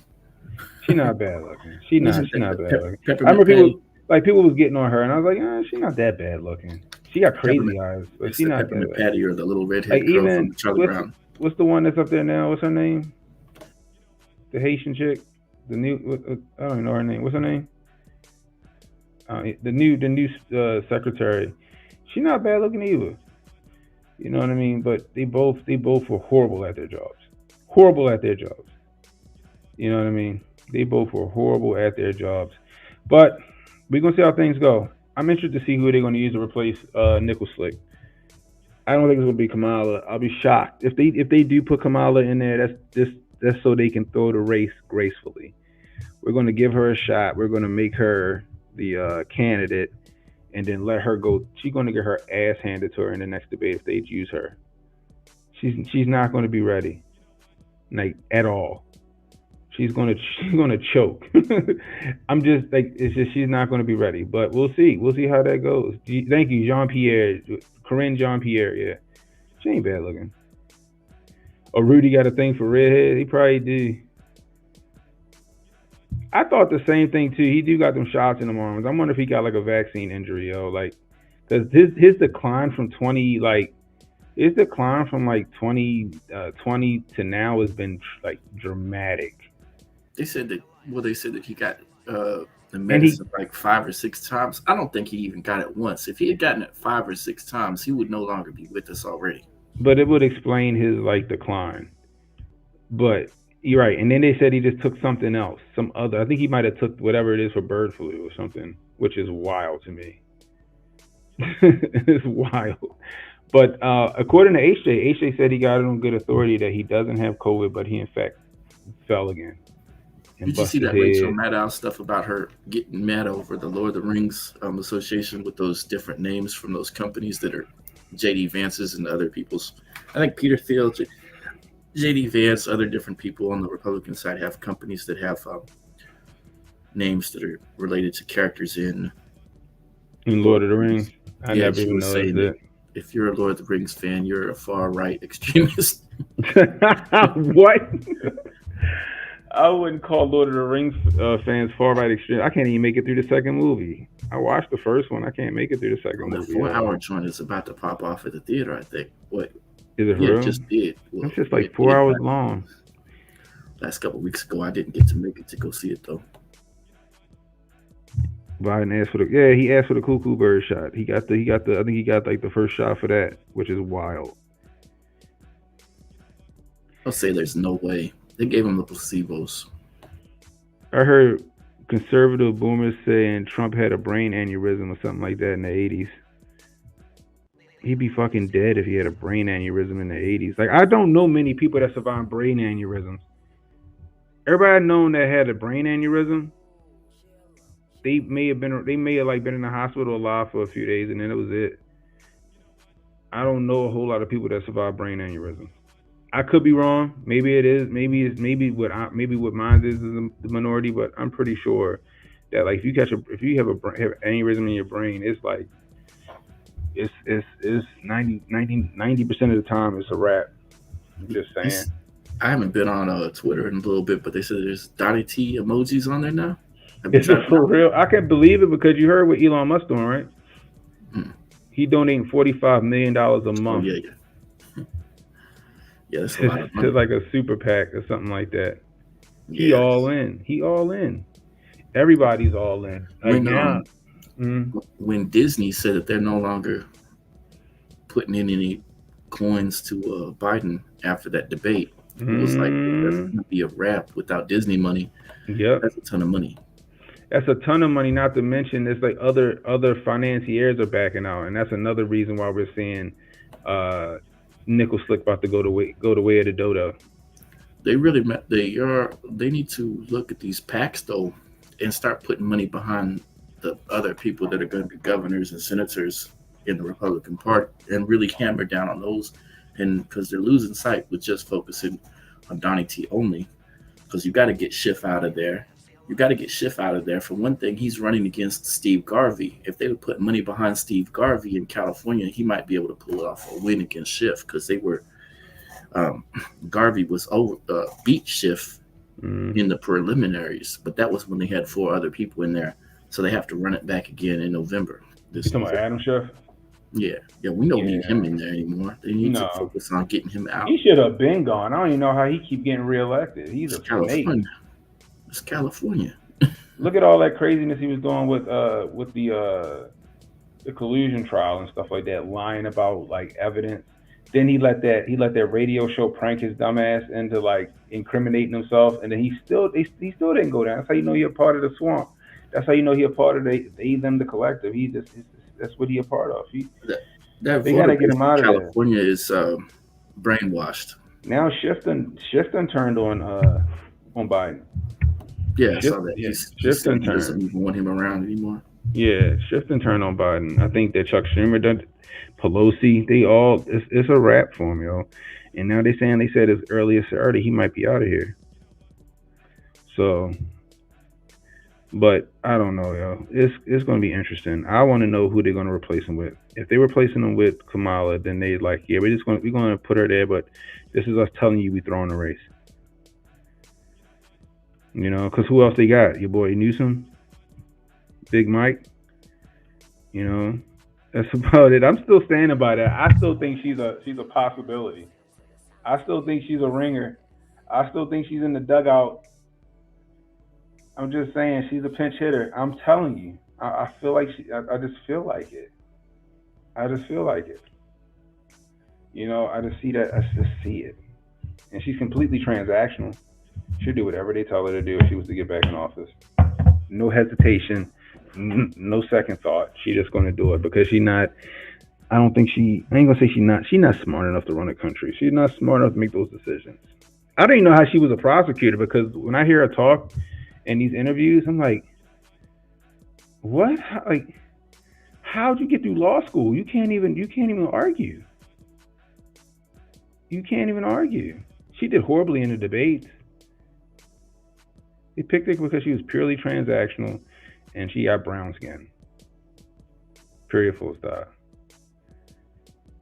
She not bad looking. She not bad looking. I remember people was getting on her, and I was like, she's not that bad looking. She got crazy eyes, but she's not that bad. Patty or the little redhead girl from Charlie Brown. What's the one that's up there now? What's her name? The Haitian chick. The new. I don't even know her name. What's her name? The new secretary. She's not bad looking either. You know what I mean? But they both were horrible at their jobs. Horrible at their jobs. You know what I mean? They both were horrible at their jobs. But we're gonna see how things go. I'm interested to see who they're going to use to replace Nickel Slick. I don't think it's going to be Kamala. I'll be shocked if they do put Kamala in there. That's so they can throw the race gracefully. We're going to give her a shot. We're going to make her the candidate, and then let her go. She's going to get her ass handed to her in the next debate if they use her. She's not going to be ready, like at all. She's gonna choke. I'm just like, it's just she's not gonna be ready. But we'll see. We'll see how that goes. Thank you, Jean-Pierre. Corinne Jean-Pierre, yeah. She ain't bad looking. Oh, Rudy got a thing for redhead. He probably do. I thought the same thing too. He do got them shots in the arms. I wonder if he got like a vaccine injury, yo. Like, cause his decline from 20 2020 to now has been like dramatic. They said that he got the medicine like 5 or 6 times. I don't think he even got it once. If he had gotten it 5 or 6 times, he would no longer be with us already. But it would explain his like decline. But you're right. And then they said he just took something else, I think he might have took whatever it is for bird flu or something, which is wild to me. It's wild. But according to HJ said he got it on good authority that he doesn't have COVID, but he in fact fell again. Did you see that Rachel Maddow stuff about her getting mad over the Lord of the Rings association with those different names from those companies that are J.D. Vance's and other people's? I think Peter Thiel, J.D. Vance, other different people on the Republican side have companies that have names that are related to characters in Lord of the Rings. I never even noticed that. If you're a Lord of the Rings fan, you're a far right extremist. What? I wouldn't call Lord of the Rings fans far right extreme. I can't even make it through the second movie. I watched the first one. I can't make it through the second movie. The 4-hour joint is about to pop off at the theater, I think. What? Is it real? It just did. Well, it's just like 4 hours long. Last couple of weeks ago, I didn't get to make it to go see it though. Biden asked for he asked for the cuckoo bird shot. He got I think he got like the first shot for that, which is wild. I'll say there's no way. They gave him the placebos. I heard conservative boomers saying Trump had a brain aneurysm or something like that in the 80s. He'd be fucking dead if he had a brain aneurysm in the 80s. Like, I don't know many people that survived brain aneurysms. Everybody I've known that had a brain aneurysm, they may have been in the hospital alive for a few days and then it was it. I don't know a whole lot of people that survived brain aneurysms. I could be wrong. Maybe it is. Maybe what mine is the minority, but I'm pretty sure that like if you have aneurysm in your brain, it's like it's 90% of the time it's a wrap. I'm just saying. I haven't been on Twitter in a little bit, but they said there's Donnie T emojis on there now. Is it for real? I can't believe it because you heard what Elon Musk doing, right? He donating $45 million a month. Oh, yeah. Yeah, that's a lot of money. To like a super PAC or something like that. Yeah. He all in. Everybody's all in. Like when Disney said that they're no longer putting in any coins to Biden after that debate, it was like that's gonna be a wrap without Disney money. Yep, that's a ton of money. That's a ton of money. Not to mention, it's like other financiers are backing out, and that's another reason why we're seeing Nickel Slick about to go the way of the dodo. They need to look at these PACs though and start putting money behind the other people that are going to be governors and senators in the Republican Party and really hammer down on those, and because they're losing sight with just focusing on Donnie T only, because you got to get Schiff out of there. For one thing, he's running against Steve Garvey. If they would put money behind Steve Garvey in California, he might be able to pull off a win against Schiff, because they were Garvey was beat Schiff in the preliminaries, but that was when they had 4 other people in there, so they have to run it back again in November. You talking about Adam Schiff? Yeah, we don't need him in there anymore. They need to focus on getting him out. He should have been gone. I don't even know how he keep getting reelected. He's a California. It's California. Look at all that craziness he was doing with the collusion trial and stuff like that, lying about like evidence. Then he let that radio show prank his dumbass into like incriminating himself, and then he still didn't go down. That's how you know you're a part of the swamp. That's how you know he's a part of the collective. That's what he a part of. They gotta get him out of there. California is brainwashed. Now Shifton turned on Biden. Yeah, I saw that. Shifton doesn't even want him around anymore. Yeah, Shifton turned on Biden. I think that Chuck Schumer done, Pelosi, it's a wrap for him, yo. And now they said as early as Saturday he might be out of here. So, but I don't know, yo. It's going to be interesting. I want to know who they're going to replace him with. If they replacing him with Kamala, then they like, yeah, we're going to put her there, but this is us telling you we throwing the race. You know, because who else they got? Your boy Newsom, Big Mike. You know, that's about it. I'm still standing by that. I still think she's a possibility. I still think she's a ringer. I still think she's in the dugout. I'm just saying she's a pinch hitter. I'm telling you. I feel like I just feel like it. I just feel like it. You know, I just see that. I just see it. And she's completely transactional. She'll do whatever they tell her to do if she was to get back in office. No hesitation, no second thought. She's just going to do it because I ain't going to say she's not smart enough to run a country. She's not smart enough to make those decisions. I don't even know how she was a prosecutor, because when I hear her talk in these interviews, I'm like, what? How'd you get through law school? You can't even argue. You can't even argue. She did horribly in the debates. They picked her because she was purely transactional and she got brown skin. Period, full stop.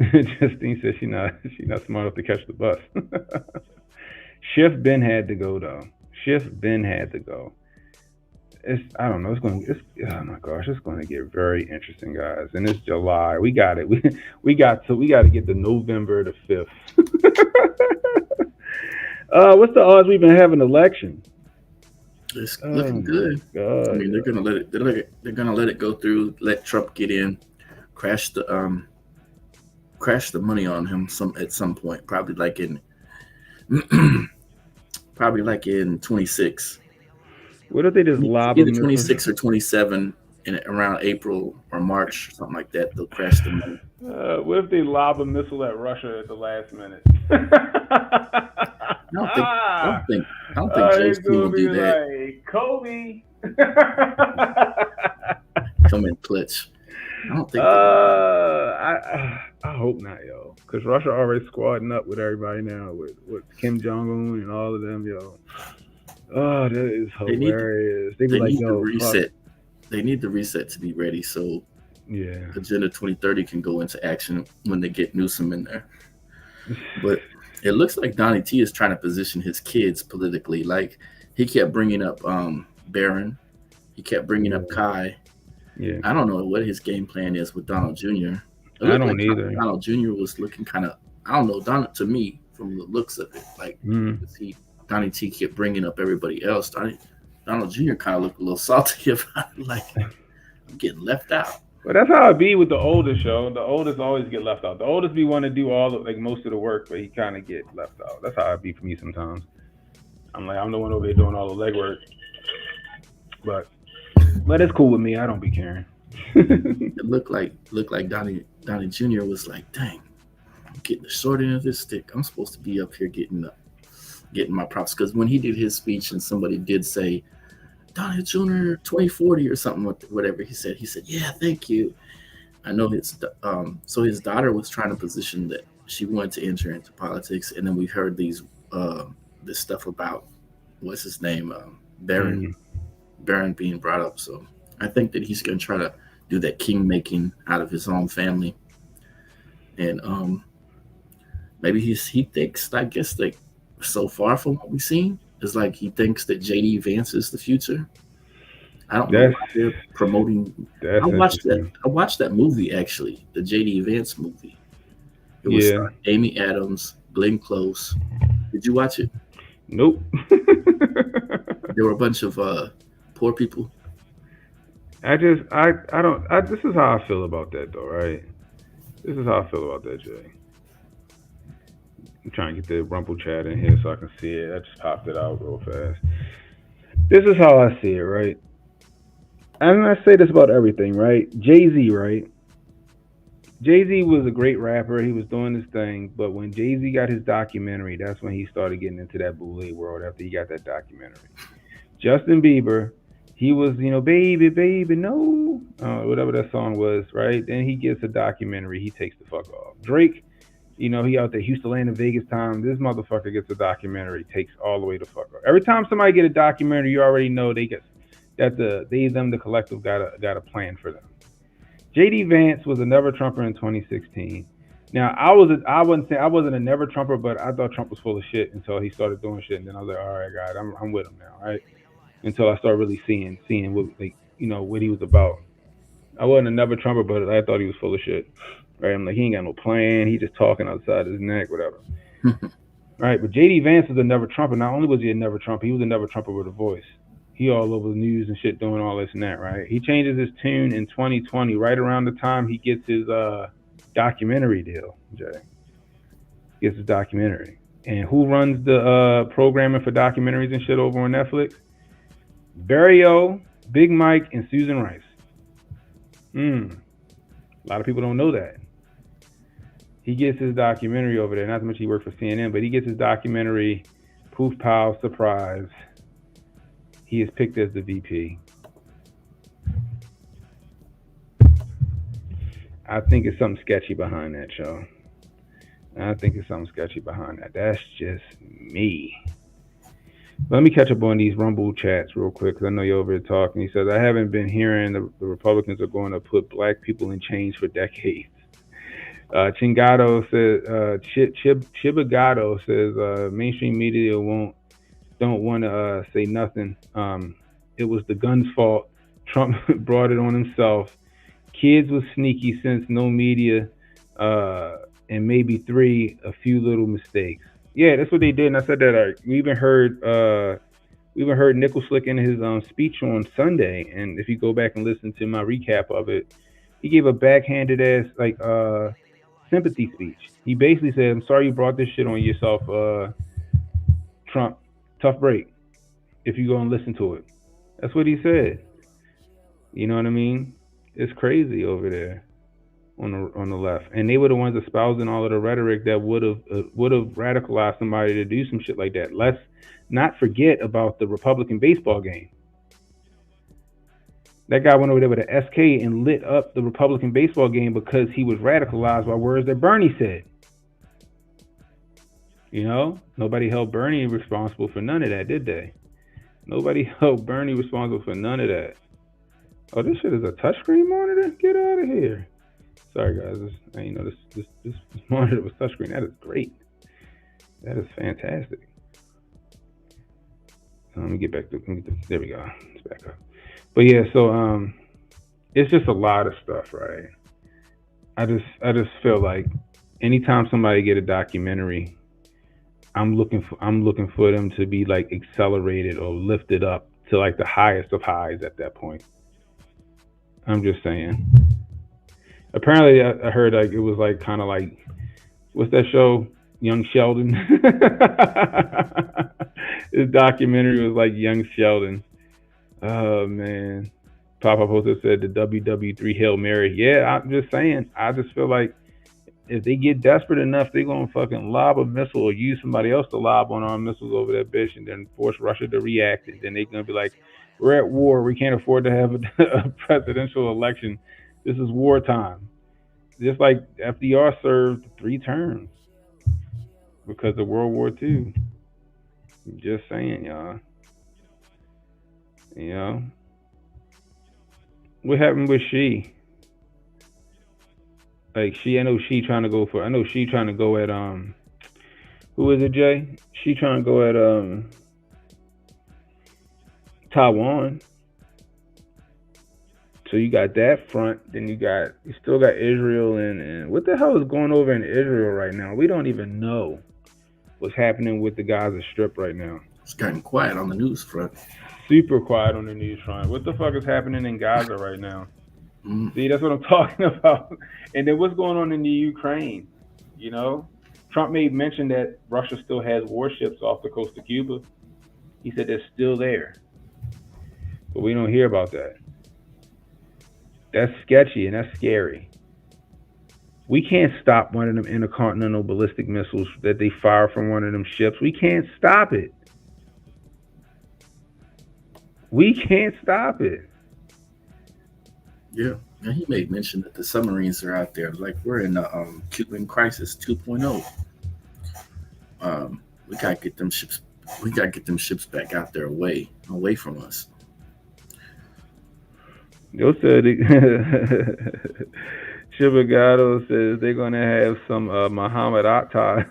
Justine says she's not smart enough to catch the bus. Schiff Ben had to go though. I don't know. Oh my gosh, it's going to get very interesting, guys. And it's July. We got it. We got to get to November the 5th. What's the odds we've been having an election? It's looking good. God. I mean, they're gonna let it go through. Let Trump get in, crash the money on him at some point. Probably like in 26. What if they just lob either 26 or 27 around April or March or something like that? They'll crash the money. What if they lob a missile at Russia at the last minute? I don't think Joe will do that. Like, Kobe. Come in clutch. I don't think. I hope not, yo, because Russia already squadding up with everybody now with Kim Jong Un and all of them, yo. Oh, that is hilarious. They be like, need yo, to fuck. reset. They need the reset to be ready so Agenda 2030 can go into action when they get Newsom in there. But it looks like Donnie T is trying to position his kids politically. Like he kept bringing up Barron, he kept bringing up Kai. Yeah, I don't know what his game plan is with Donald Jr. I don't either. Donald Jr. was looking kind of, I don't know, Donald to me from the looks of it, like Donnie T kept bringing up everybody else. Donald Jr. kind of looked a little salty about it, like I'm getting left out. But that's how it be with the oldest, yo. The oldest always get left out. The oldest be want to do all the, like most of the work, but he kind of get left out. That's how it be for me sometimes. I'm like, I'm the one over here doing all the legwork. But it's cool with me. I don't be caring. It looked like Donnie Jr. was like, dang, I'm getting the short end of this stick. I'm supposed to be up here getting my props. Because when he did his speech and somebody did say, Donnie Jr. 2040 or something, whatever he said, yeah, thank you. I know his daughter was trying to position that she wanted to enter into politics, and then we heard this stuff about what's his name, Barron being brought up. So I think that he's going to try to do that king making out of his own family, and maybe he thinks, I guess, like so far from what we've seen, is like he thinks that JD Vance is the future. I don't know why they're promoting. I watched that movie, actually, the JD Vance movie. It was Amy Adams, Glenn Close. Did you watch it? Nope. There were a bunch of poor people. This is how I feel about that, though, right? This is how I feel about that, Jay. I'm trying to get the Rumble chat in here so I can see it. I just popped it out real fast. This is how I see it, right? And I say this about everything, right? Jay-Z, right? Jay-Z was a great rapper. He was doing his thing. But when Jay-Z got his documentary, that's when he started getting into that boule world after he got that documentary. Justin Bieber, he was, baby, baby, no. Whatever that song was, right? Then he gets a documentary. He takes the fuck off. Drake, he out there, Houston, Atlanta, Vegas time. This motherfucker gets a documentary, takes all the way the fuck off. Every time somebody get a documentary, you already know the collective got a plan for them. JD Vance was a never Trumper in 2016. Now I wasn't a never Trumper, but I thought Trump was full of shit until he started doing shit, and then I was like, all right, guys, I'm with him now, right? Until I started really seeing what what he was about. I wasn't a never Trumper, but I thought he was full of shit. Right? I'm like, he ain't got no plan. He just talking outside his neck, whatever. Right? But JD Vance is a never Trumper. Not only was he a never Trumper, he was a never Trumper with a voice. He all over the news and shit doing all this and that, right? He changes his tune in 2020, right around the time he gets his documentary deal, Jay. Gets his documentary. And who runs the programming for documentaries and shit over on Netflix? Barrio, Big Mike, and Susan Rice. A lot of people don't know that. He gets his documentary over there. Not so much he worked for CNN, but he gets his documentary, poof, pow, surprise. He is picked as the VP. I think it's something sketchy behind that, y'all. That's just me. Let me catch up on these Rumble chats real quick, because I know you're over here talking. He says, I haven't been hearing the Republicans are going to put black people in chains for decades. Chibagato says, mainstream media don't want to say nothing. It was the gun's fault. Trump brought it on himself. Kids was sneaky since no media, and maybe a few little mistakes. Yeah, that's what they did, and I said that. We even heard Nickel Slick in his speech on Sunday, and if you go back and listen to my recap of it, he gave a backhanded ass sympathy speech. He basically said, "I'm sorry you brought this shit on yourself, Trump. Tough break. If you go and listen to it." That's what he said. You know what I mean? It's crazy over there on the left, and they were the ones espousing all of the rhetoric that would have radicalized somebody to do some shit like that. Let's not forget about the Republican baseball game. That guy went over there with an SK and lit up the Republican baseball game because he was radicalized by words that Bernie said. You know, nobody held Bernie responsible for none of that, did they? Nobody held Bernie responsible for none of that. Oh, this shit is a touchscreen monitor? Get out of here. Sorry, guys. I didn't know this monitor was touchscreen. That is great. That is fantastic. Let me get back to, there we go. It's back up. But yeah, so it's just a lot of stuff, right? I just feel like anytime somebody get a documentary, I'm looking for them to be like accelerated or lifted up to like the highest of highs at that point. I'm just saying. Apparently, I heard like it was like kind of like, what's that show? Young Sheldon. This documentary was like Young Sheldon. Oh man. Papa Poster said the WW3 Hail Mary. Yeah, I'm just saying. I just feel like if they get desperate enough, they're gonna fucking lob a missile or use somebody else to lob unarmed missiles over that bitch and then force Russia to react. And then they're gonna be like, we're at war. We can't afford to have a presidential election. This is wartime. Just like FDR served 3 terms because of World War II. Just saying, y'all. You know? What happened with she? Like I know she trying to go at who is it, Jay? She trying to go at Taiwan. So you got that front, then you still got Israel and what the hell is going over in Israel right now? We don't even know what's happening with the Gaza Strip right now. It's gotten quiet on the news front. Super quiet on the news front. What the fuck is happening in Gaza right now? See, that's what I'm talking about. And then what's going on in the Ukraine? You know, Trump made mention that Russia still has warships off the coast of Cuba. He said they're still there, but we don't hear about that. That's sketchy and that's scary. We can't stop one of them intercontinental ballistic missiles that they fire from one of them ships. We can't stop it. We can't stop it. Yeah, and he made mention that the submarines are out there. Like we're in the Cuban crisis 2.0. We gotta get them ships. We gotta get them ships back out there, away from us. Yo said Chibagado says they're gonna have some Muhammad Atta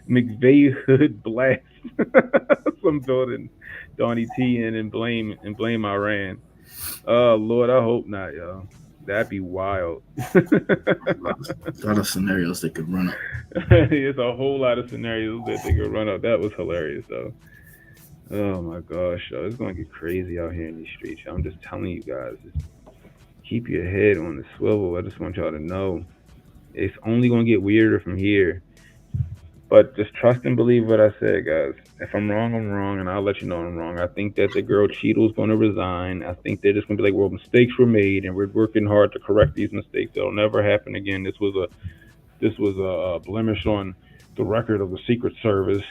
McVeigh hood blast some building Donnie T in and blame Iran. Oh Lord, I hope not, y'all. That'd be wild. A lot of scenarios they could run up. It's a whole lot of scenarios that they could run up. That was hilarious though. Oh my gosh, y'all. It's gonna get crazy out here in these streets. I'm just telling you guys, just keep your head on the swivel. I just want y'all to know it's only gonna get weirder from here. But just trust and believe what I said, guys. If I'm wrong, I'm wrong, and I'll let you know I'm wrong. I think that the girl Cheadle's gonna resign. I think they're just gonna be like, well, mistakes were made, and we're working hard to correct these mistakes. It'll never happen again. This was a blemish on the record of the Secret Service.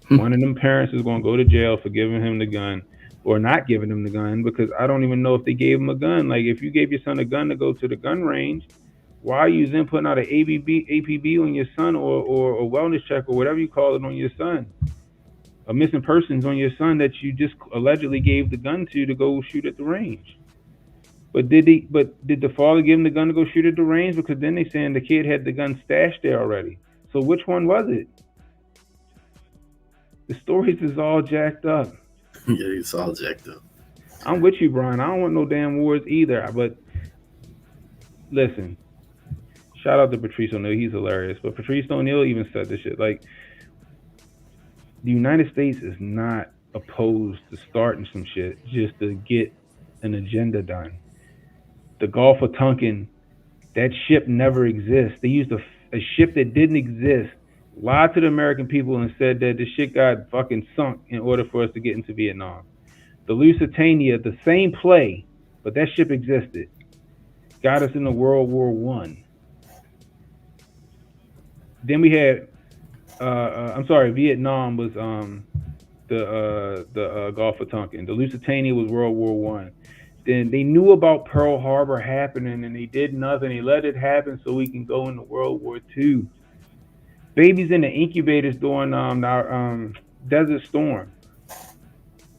One of them parents is going to go to jail for giving him the gun or not giving him the gun, because I don't even know if they gave him a gun. Like, if you gave your son a gun to go to the gun range, why are you then putting out an APB on your son or a wellness check or whatever you call it on your son? A missing persons on your son that you just allegedly gave the gun to go shoot at the range. But did the father give him the gun to go shoot at the range? Because then they saying the kid had the gun stashed there already. So which one was it? The stories is all jacked up. Yeah, it's all jacked up. I'm with you, Brian. I don't want no damn wars either. But listen, shout out to Patrice O'Neal. He's hilarious. But Patrice O'Neal even said this shit. Like, the United States is not opposed to starting some shit just to get an agenda done. The Gulf of Tonkin, that ship never exists. They used a ship that didn't exist, lied to the American people and said that the shit got fucking sunk in order for us to get into Vietnam. The Lusitania, the same play, but that ship existed. Got us into World War I. Then we had, Vietnam was the Gulf of Tonkin. The Lusitania was World War I. Then they knew about Pearl Harbor happening and they did nothing. They let it happen so we can go into World War II. Babies in the incubators during our Desert Storm.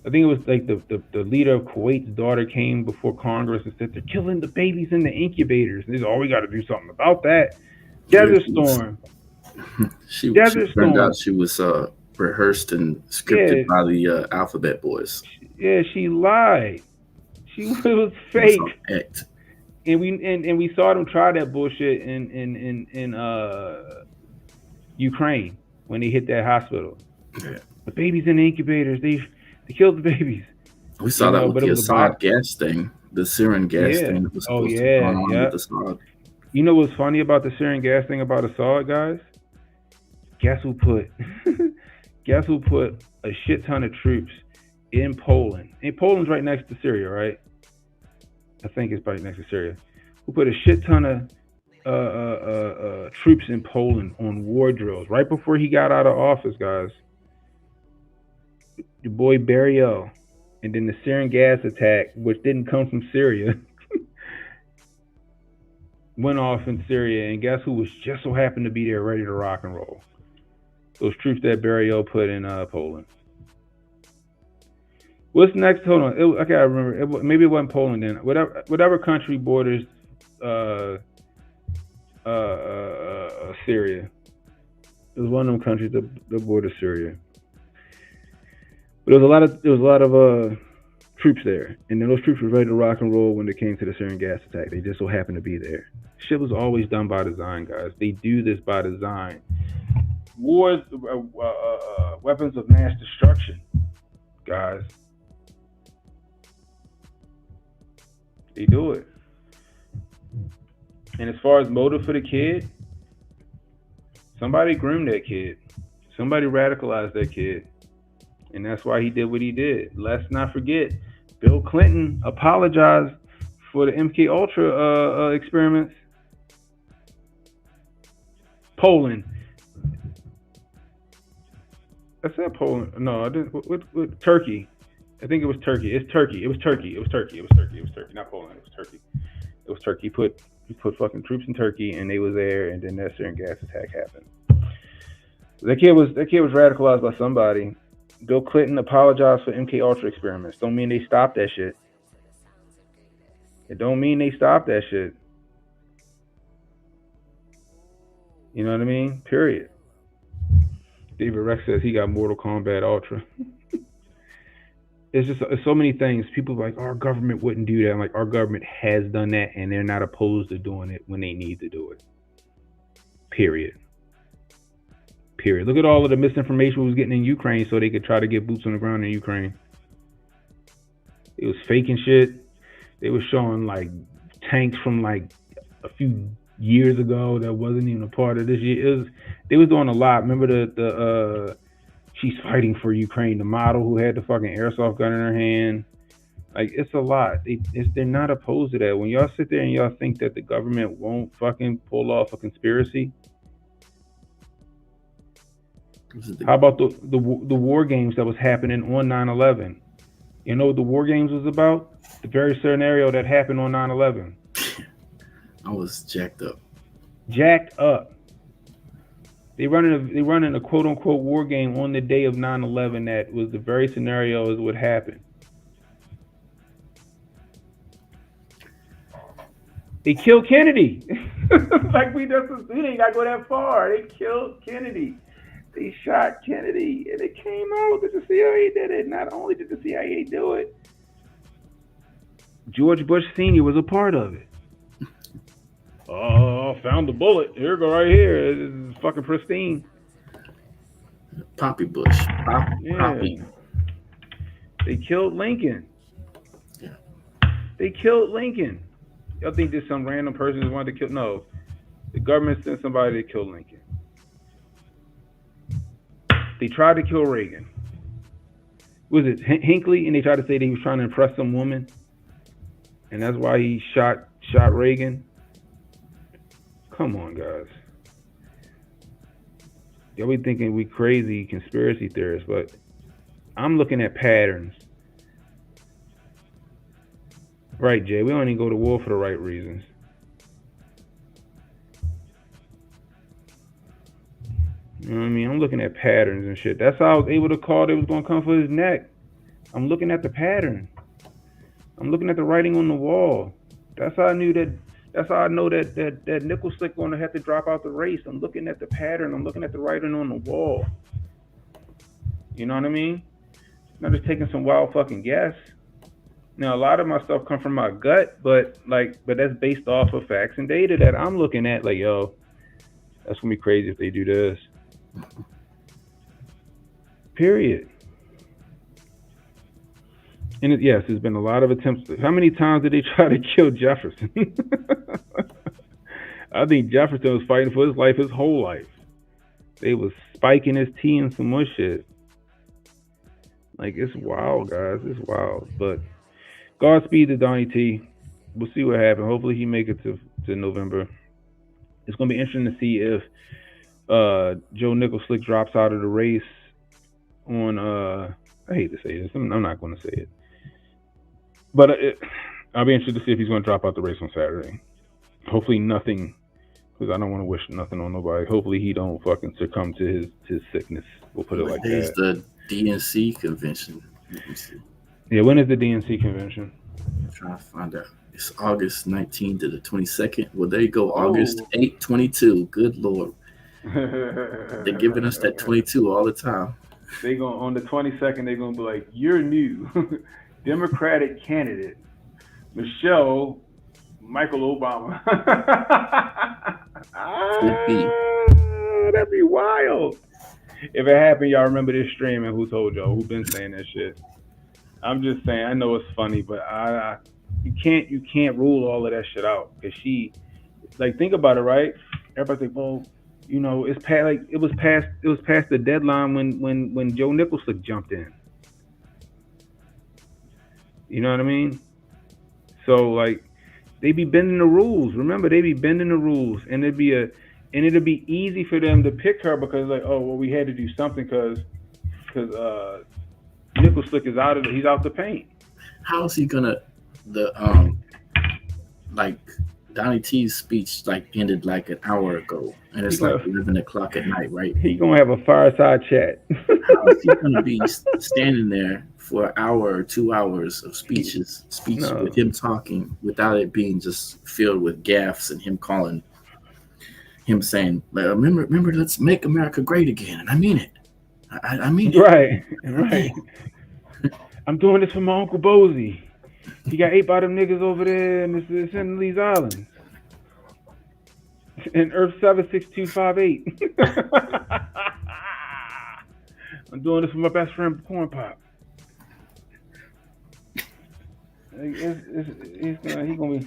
I think it was like the leader of Kuwait's daughter came before Congress and said they're killing the babies in the incubators. And they said, oh, we got to do something about that. Desert Storm. She turned out she was rehearsed and scripted by the Alphabet Boys. Yeah, she lied. She was fake. And we saw them try that bullshit in Ukraine when they hit that hospital. Yeah. The babies in the incubators, they killed the babies. We saw that with the Assad gas thing, the sarin gas thing that was supposed to go on with Assad. You know what's funny about the sarin gas thing about Assad, guys? Guess who put a shit ton of troops in Poland? And Poland's right next to Syria, right? I think it's right next to Syria. Who put a shit ton of troops in Poland on war drills right before he got out of office, guys? Your boy Barrio, and then the sarin gas attack, which didn't come from Syria, went off in Syria, and guess who was just so happened to be there ready to rock and roll? Those troops that Barrio put in Poland. What's next? Hold on, I gotta remember. Maybe it wasn't Poland then. Whatever country borders Syria. It was one of them countries that border Syria. But there was a lot of troops there, and then those troops were ready to rock and roll when it came to the sarin gas attack. They just so happened to be there. Shit was always done by design, guys. They do this by design. Wars, weapons of mass destruction, guys. They do it. And as far as motive for the kid, somebody groomed that kid. Somebody radicalized that kid. And that's why he did what he did. Let's not forget, Bill Clinton apologized for the MK Ultra experiments. Poland. I said Poland. No, I didn't. What Turkey? I think it was Turkey. It's Turkey. It was Turkey. It was Turkey. It was Turkey. It was Turkey. Not Poland. It was Turkey. It was Turkey. He put fucking troops in Turkey, and they was there, and then that sarin gas attack happened. That kid was radicalized by somebody. Bill Clinton apologized for MK Ultra experiments. Don't mean they stopped that shit. It don't mean they stopped that shit. You know what I mean? Period. David Rex says he got Mortal Kombat Ultra. It's so many things. People are like, our government wouldn't do that. I'm like, our government has done that, and they're not opposed to doing it when they need to do it. Period. Look at all of the misinformation we was getting in Ukraine so they could try to get boots on the ground in Ukraine. It was faking shit. They were showing like tanks from like a few years ago that wasn't even a part of this year. They was doing a lot. Remember the she's fighting for Ukraine, the model who had the fucking airsoft gun in her hand. Like, it's a lot. They're not opposed to that. When y'all sit there and y'all think that the government won't fucking pull off a conspiracy, how about the war games that was happening on 9/11? You know what the war games was about? The very scenario that happened on 9/11. I was jacked up. They running a quote unquote war game on the day of 9/11 that was the very scenario as what happened. They killed Kennedy. Like we didn't gotta go that far. They killed Kennedy. They shot Kennedy, and it came out that the CIA did it. Not only did the CIA do it, George Bush Sr. was a part of it. Oh, found the bullet. Here, go right here. It's fucking pristine. Poppy Bush. Poppy. They killed Lincoln. Yeah. They killed Lincoln. Y'all think there's some random person who wanted to kill? No. The government sent somebody to kill Lincoln. They tried to kill Reagan. Was it Hinckley? And they tried to say that he was trying to impress some woman, and that's why he shot Reagan. Come on, guys. Y'all be thinking we crazy conspiracy theorists, but I'm looking at patterns. Right, Jay. We only go to war for the right reasons. You know what I mean? I'm looking at patterns and shit. That's how I was able to call they was gonna come for his neck. I'm looking at the pattern. I'm looking at the writing on the wall. That's how I knew that. That's how I know that Nickel Slick gonna have to drop out the race. I'm looking at the pattern. I'm looking at the writing on the wall. You know what I mean? I'm not just taking some wild fucking guess. Now a lot of my stuff come from my gut, but that's based off of facts and data that I'm looking at. Like, yo, that's gonna be crazy if they do this. Period. And yes, there's been a lot of attempts. How many times did they try to kill Jefferson? I think Jefferson was fighting for his life his whole life. They was spiking his tea and some more shit. Like, it's wild, guys. It's wild. But Godspeed to Donnie T. We'll see what happens. Hopefully he make it to November. It's gonna be interesting to see if Joe Nickel Slick drops out of the race on I hate to say this. I'm not going to say it. But I'll be interested to see if he's going to drop out the race on Saturday. Hopefully nothing, because I don't want to wish nothing on nobody. Hopefully he don't fucking succumb to his sickness. We'll put it like that. It's the DNC convention. Let me see. Yeah, when is the DNC convention? I'm trying to find out. It's August 19th to the 22nd. Well, there you go. August 8, 22. Good Lord. They're giving us that 22 all the time. They going on the 22nd. They're gonna be like, "You're new, Democratic candidate, Michelle Michael Obama." That'd be wild. If it happened, y'all remember this stream and who told y'all? Who been saying that shit? I'm just saying. I know it's funny, but you can't rule all of that shit out because she, like, think about it, right? Everybody's like, well, you know, it's past, like it was past the deadline when Joe Nickel Slick jumped in. You know what I mean? So like they be bending the rules. Remember, they be bending the rules, and it'll be easy for them to pick her because like, oh well, we had to do something because Nickel Slick is he's out the paint. How is he gonna like Donnie T's speech like ended like an hour ago, and it's like 11 o'clock at night, right? He gonna have a fireside chat. How is he gonna be standing there for an hour or 2 hours of speech with him talking without it being just filled with gaffes and him saying, remember, let's make America great again, and I mean it. I mean it. Right. I'm doing this for my Uncle Bozy. He got 8 by them niggas over there in these islands. In Earth 76258. I'm doing this for my best friend Corn Pop. He's gonna be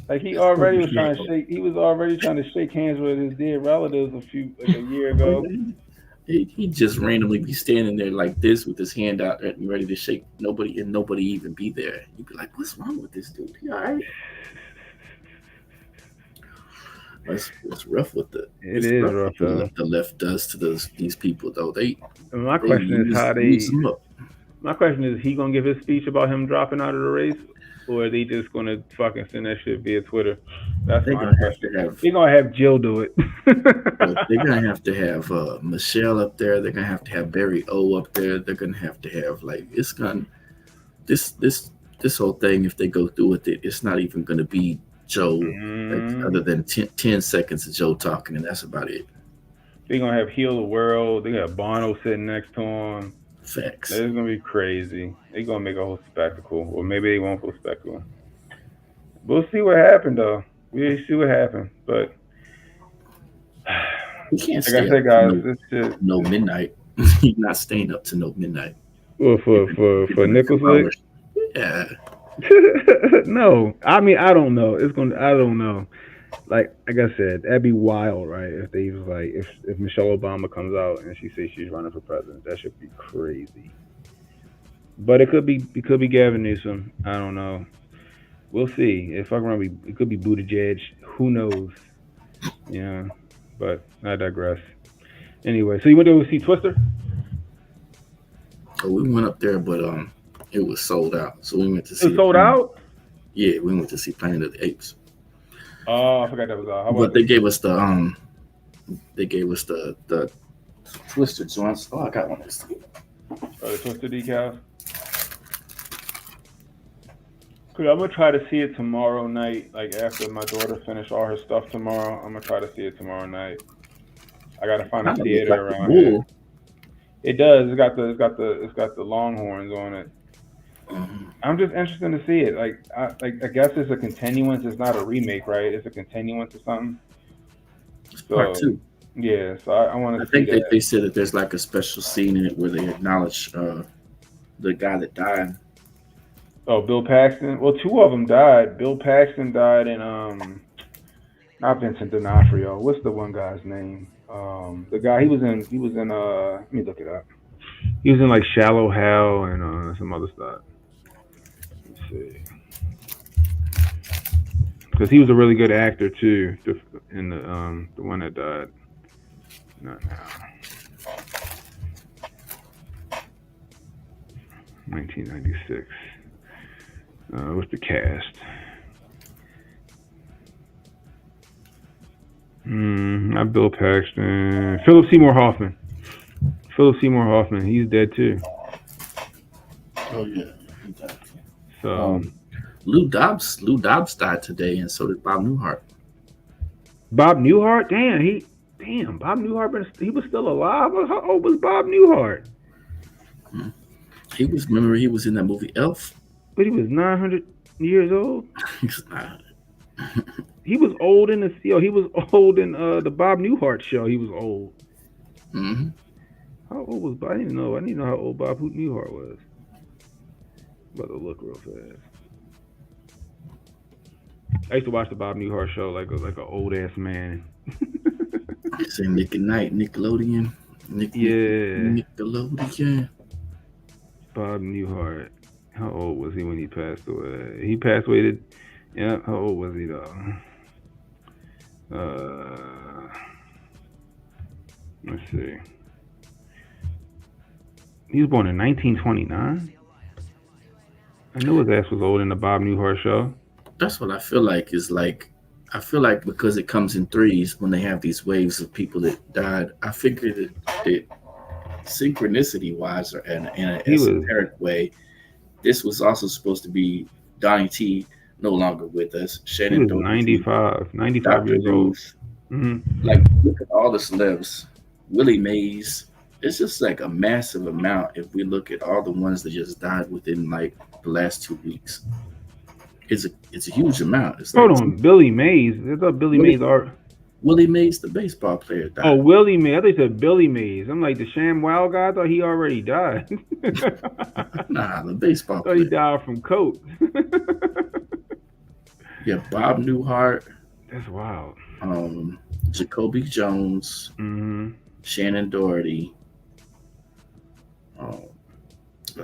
like he already was trying to shake. He was already trying to shake hands with his dead relatives a year ago. He just randomly be standing there like this with his hand out and ready to shake nobody even be there. You'd be like, what's wrong with this dude? He all right? It's rough with the rough what the left does to these people though. My question is he gonna give his speech about him dropping out of the race, or are they just gonna fucking send that shit via Twitter? That's my question. They're gonna have Jill do it. They're gonna have to have Michelle up there. They're gonna have to have Barry O up there. They're gonna have to have this whole thing. If they go through with it, it's not even gonna be Joe, other than 10 seconds of Joe talking, and that's about it. They're gonna have Heal the World. They got Bono sitting next to him. Facts. It's gonna be crazy. They're gonna make a whole spectacle, or maybe they won't go spectacle. We'll see what happened, though. We'll see what happened, but he can't like I said, guys, no midnight. He's not staying up to no midnight. Well, for Nickel Slick? Yeah. No, I mean I don't know. I don't know. Like I said, that'd be wild, right? If they was like, if Michelle Obama comes out and she says she's running for president, that should be crazy. But it could be Gavin Newsom. I don't know. We'll see. It could be Buttigieg. Who knows? Yeah. But I digress. Anyway, so you went to see Twister? Oh, we went up there, but it was sold out. So we went to see. It sold out? Yeah, we went to see Planet of the Apes. Oh, I forgot that was all. But they gave us the Twister joints. Oh, I got one of these. The Twister decals. Cause I'm gonna try to see it tomorrow night. Like after my daughter finish all her stuff tomorrow, I'm gonna try to see it tomorrow night. I gotta find a theater around here. It does. It's got the Longhorns on it. I'm just interested to see it. I guess it's a continuance. It's not a remake, right? It's a continuance or something. So, Part 2. Yeah. So I want to. I think they said that there's like a special scene in it where they acknowledge the guy that died. Oh, Bill Paxton. Well, 2 of them died. Bill Paxton died in not Vincent D'Onofrio. What's the one guy's name? The guy he was in let me look it up. He was in like Shallow Hell and some other stuff. Let's see. Because he was a really good actor too, in the one that died. Not now. 1996. What's the cast? Not Bill Paxton. Philip Seymour Hoffman. He's dead too. Oh yeah. So Lou Dobbs died today, and so did Bob Newhart. Bob Newhart? Damn, Bob Newhart, he was still alive? How old was Bob Newhart? He was in that movie Elf. But he was 900 years old? He's not. He was old in the he was old in the Bob Newhart show. He was old. Mm-hmm. How old was Bob? I didn't know how old Bob Newhart was. I'm about to look real fast. I used to watch the Bob Newhart show like an old ass man. Say Nick at Night, Nickelodeon. Nickelodeon. Bob Newhart. How old was he when he passed away? He passed away. Yeah. How old was he though? Let's see. He was born in 1929. I knew his ass was old in the Bob Newhart show. That's what I feel like I feel like because it comes in threes when they have these waves of people that died, I figured that synchronicity wise or in an esoteric way, this was also supposed to be Donnie T, no longer with us. Shannon he was 95 years old. Mm-hmm. Like, look at all the celebs. Willie Mays. It's just like a massive amount if we look at all the ones that just died within like the last 2 weeks. It's a huge amount. It's Hold on, Billy Mays. I thought Billy Mays are Willie Mays, the baseball player, died. Oh, Willie Mays. I thought you said Billy Mays. I'm like the ShamWow guy. I thought he already died. Nah, the baseball I thought he died from coke. Yeah, Bob Newhart. That's wild. Jacoby Jones. Mm-hmm. Shannon Doherty.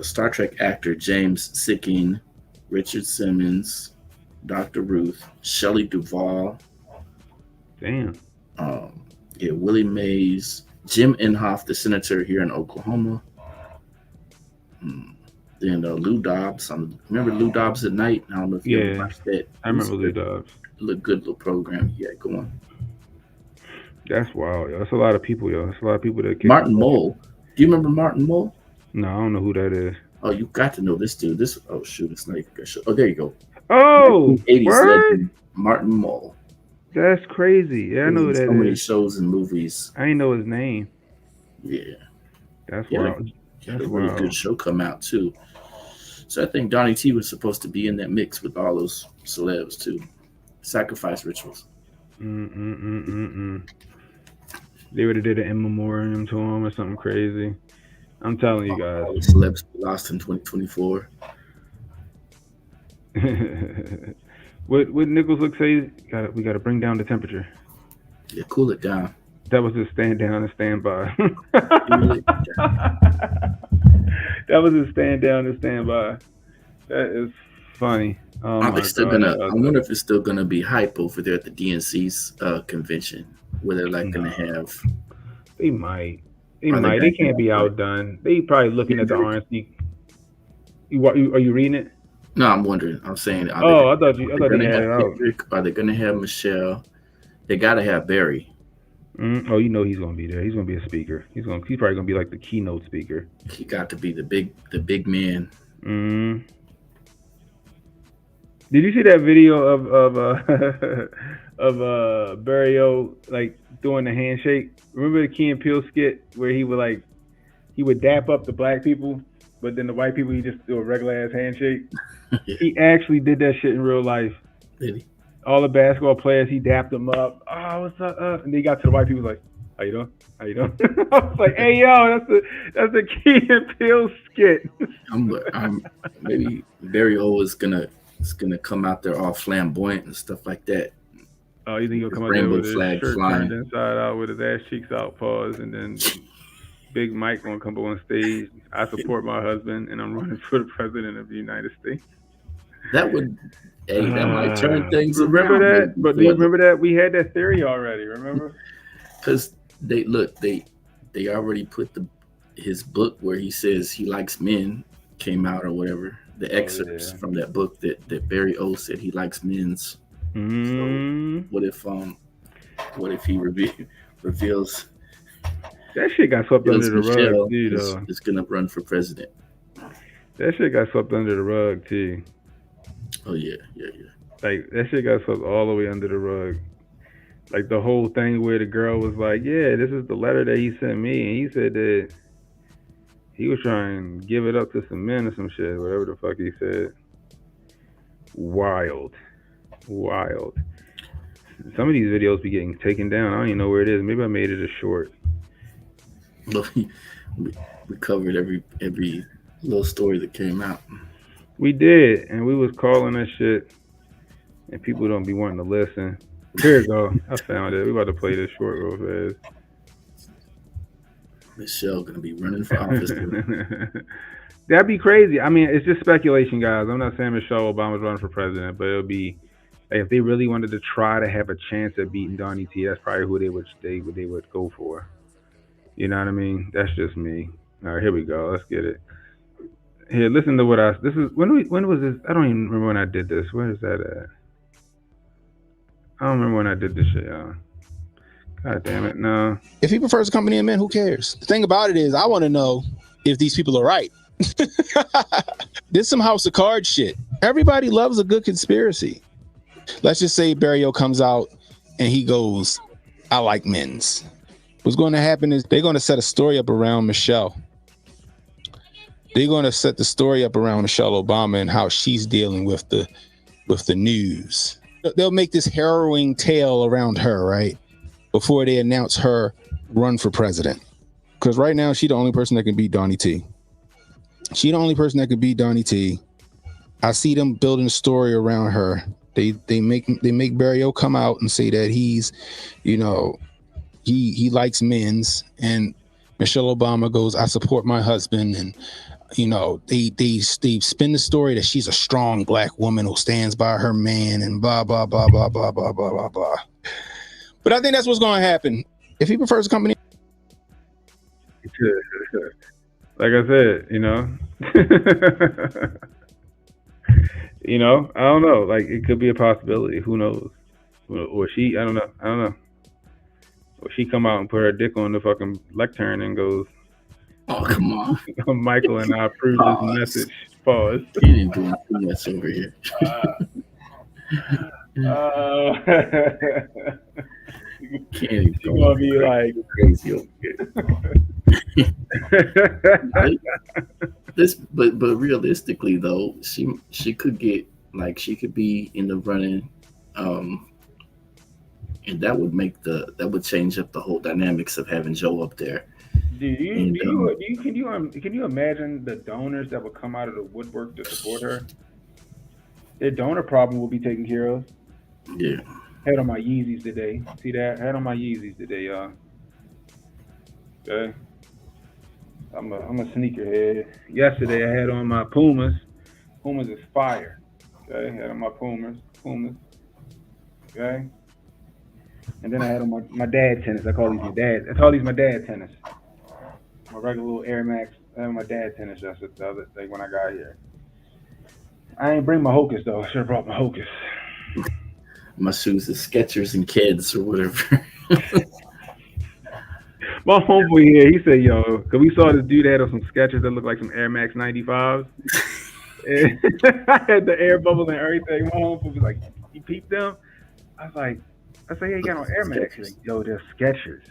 Star Trek actor James Sicking. Richard Simmons. Dr. Ruth. Shelley Duvall. Damn. Yeah, Willie Mays. Jim Inhofe, the senator here in Oklahoma. Then Lou Dobbs. Remember Lou Dobbs at Night? I don't know if you ever watched that. I remember Lou Dobbs. Good little program he had going. That's wild, yo. That's a lot of people, yo. That's a lot of people that Martin Mull. Do you remember Martin Mull? No, I don't know who that is. Oh, you got to know this dude. It's not even good show. Oh, there you go. Oh, 80s word? legend, Martin Mull. That's crazy. Yeah, I know who that is. So many shows and movies. I didn't know his name. Yeah. That's wild. That's a really good show come out, too. So I think Donnie T was supposed to be in that mix with all those celebs, too. Sacrifice rituals. They would have did an in memoriam to him or something crazy. I'm telling you guys. All the celebs lost in 2024. What Nichols look say? We got to bring down the temperature. Yeah, cool it down. That was his stand down and stand by. That was his stand down and stand by. That is funny. Are they still gonna? I wonder if it's still gonna be hype over there at the DNC's convention, where they're like gonna have. They might. They can't be outdone. They probably looking at the RNC. Are you reading it? No, I'm wondering. I'm saying. I thought you had it out. Are they gonna have Michelle? They gotta have Barry. Oh, you know he's gonna be there. He's gonna be a speaker. He's probably gonna be like the keynote speaker. He got to be the big man. Did you see that video of Barry O like doing the handshake? Remember the Key and Peele skit where he would dap up the black people, but then the white people he just do a regular ass handshake. He actually did that shit in real life. Did he? All the basketball players, he dapped them up. Oh, what's up? And then he got to the white people like, how you doing? How you doing? I was like, hey yo, that's the Key and Peele skit. I'm maybe Barry O is gonna come out there all flamboyant and stuff like that. Oh, you think he'll come out there with his shirt turned inside out with his ass cheeks out, pause, and then Big Mike gonna come up on stage. I support my husband, and I'm running for the president of the United States. That might turn things around. Remember that? But do you remember that? We had that theory already, remember? Because they already put his book where he says he likes men came out or whatever. The excerpts from that book that Barry O said he likes men's. So what if he reveals that shit got swept under the rug, dude? Is gonna run for president. That shit got swept under the rug too. Oh yeah. Like that shit got swept all the way under the rug. Like the whole thing where the girl was like, "Yeah, this is the letter that he sent me," and he said that he was trying to give it up to some men or some shit, whatever the fuck he said. Wild. Some of these videos be getting taken down. I don't even know where it is. Maybe I made it a short. We covered every little story that came out. We did, and we was calling that shit, and people don't be wanting to listen. Here we go. I found it. We about to play this short real fast. Michelle gonna be running for office. That'd be crazy. I mean, it's just speculation, guys. I'm not saying Michelle Obama's running for president, but it'll be like, if they really wanted to try to have a chance at beating Donnie T, that's probably who they would go for. You know what I mean? That's just me. All right, here we go. Let's get it. Here, listen to what this is. When was this? I don't even remember when I did this. Where is that at? I don't remember when I did this shit, y'all. God damn it, no. If he prefers a company of men, who cares? The thing about it is, I want to know if these people are right. This some House of Cards shit. Everybody loves a good conspiracy. Let's just say Barry O comes out and he goes, I like men's. What's going to happen is they're going to set a story up around Michelle. They're going to set the story up around Michelle Obama and how she's dealing with the news. They'll make this harrowing tale around her, right? Before they announce her run for president. Because right now, she's the only person that can beat Donnie T. She the only person that can beat Donnie T. I see them building a story around her. They make Barry O come out and say that he's, he likes men's, and Michelle Obama goes, I support my husband, and they spin the story that she's a strong black woman who stands by her man, and blah blah blah blah blah blah blah blah blah. But I think that's what's going to happen if he prefers a company. Like I said, I don't know. Like, it could be a possibility. Who knows? Or she, I don't know. Or she come out and put her dick on the fucking lectern and goes, oh, come on. Michael and I approve this message. Pause. You didn't do too much over here. She's gonna be like crazy over here. But realistically though, she could get, like, she could be in the running, and that would change up the whole dynamics of having Joe up there. Can you imagine the donors that would come out of the woodwork to support her? Their donor problem will be taken care of. Yeah. Had on my Yeezys today. See that? Had on my Yeezys today, y'all. Okay. I'm a sneakerhead. Yesterday I had on my Pumas. Pumas is fire. Okay. Had on my Pumas. Okay. And then I had on my dad tennis. I call these my dad tennis. My regular little Air Max. I had my dad tennis yesterday, like when I got here. I ain't bring my Hocus though. I should have brought my Hocus. My shoes is Skechers and Kids or whatever. My homeboy here, he said, "Yo, cause we saw this dude had on some Skechers that looked like some Air Max 95s. And I had the air bubbles and everything. My homeboy was like, "You peeped them?" I said, "Yeah, you got on Air Max." He's like, "Yo, they're Skechers."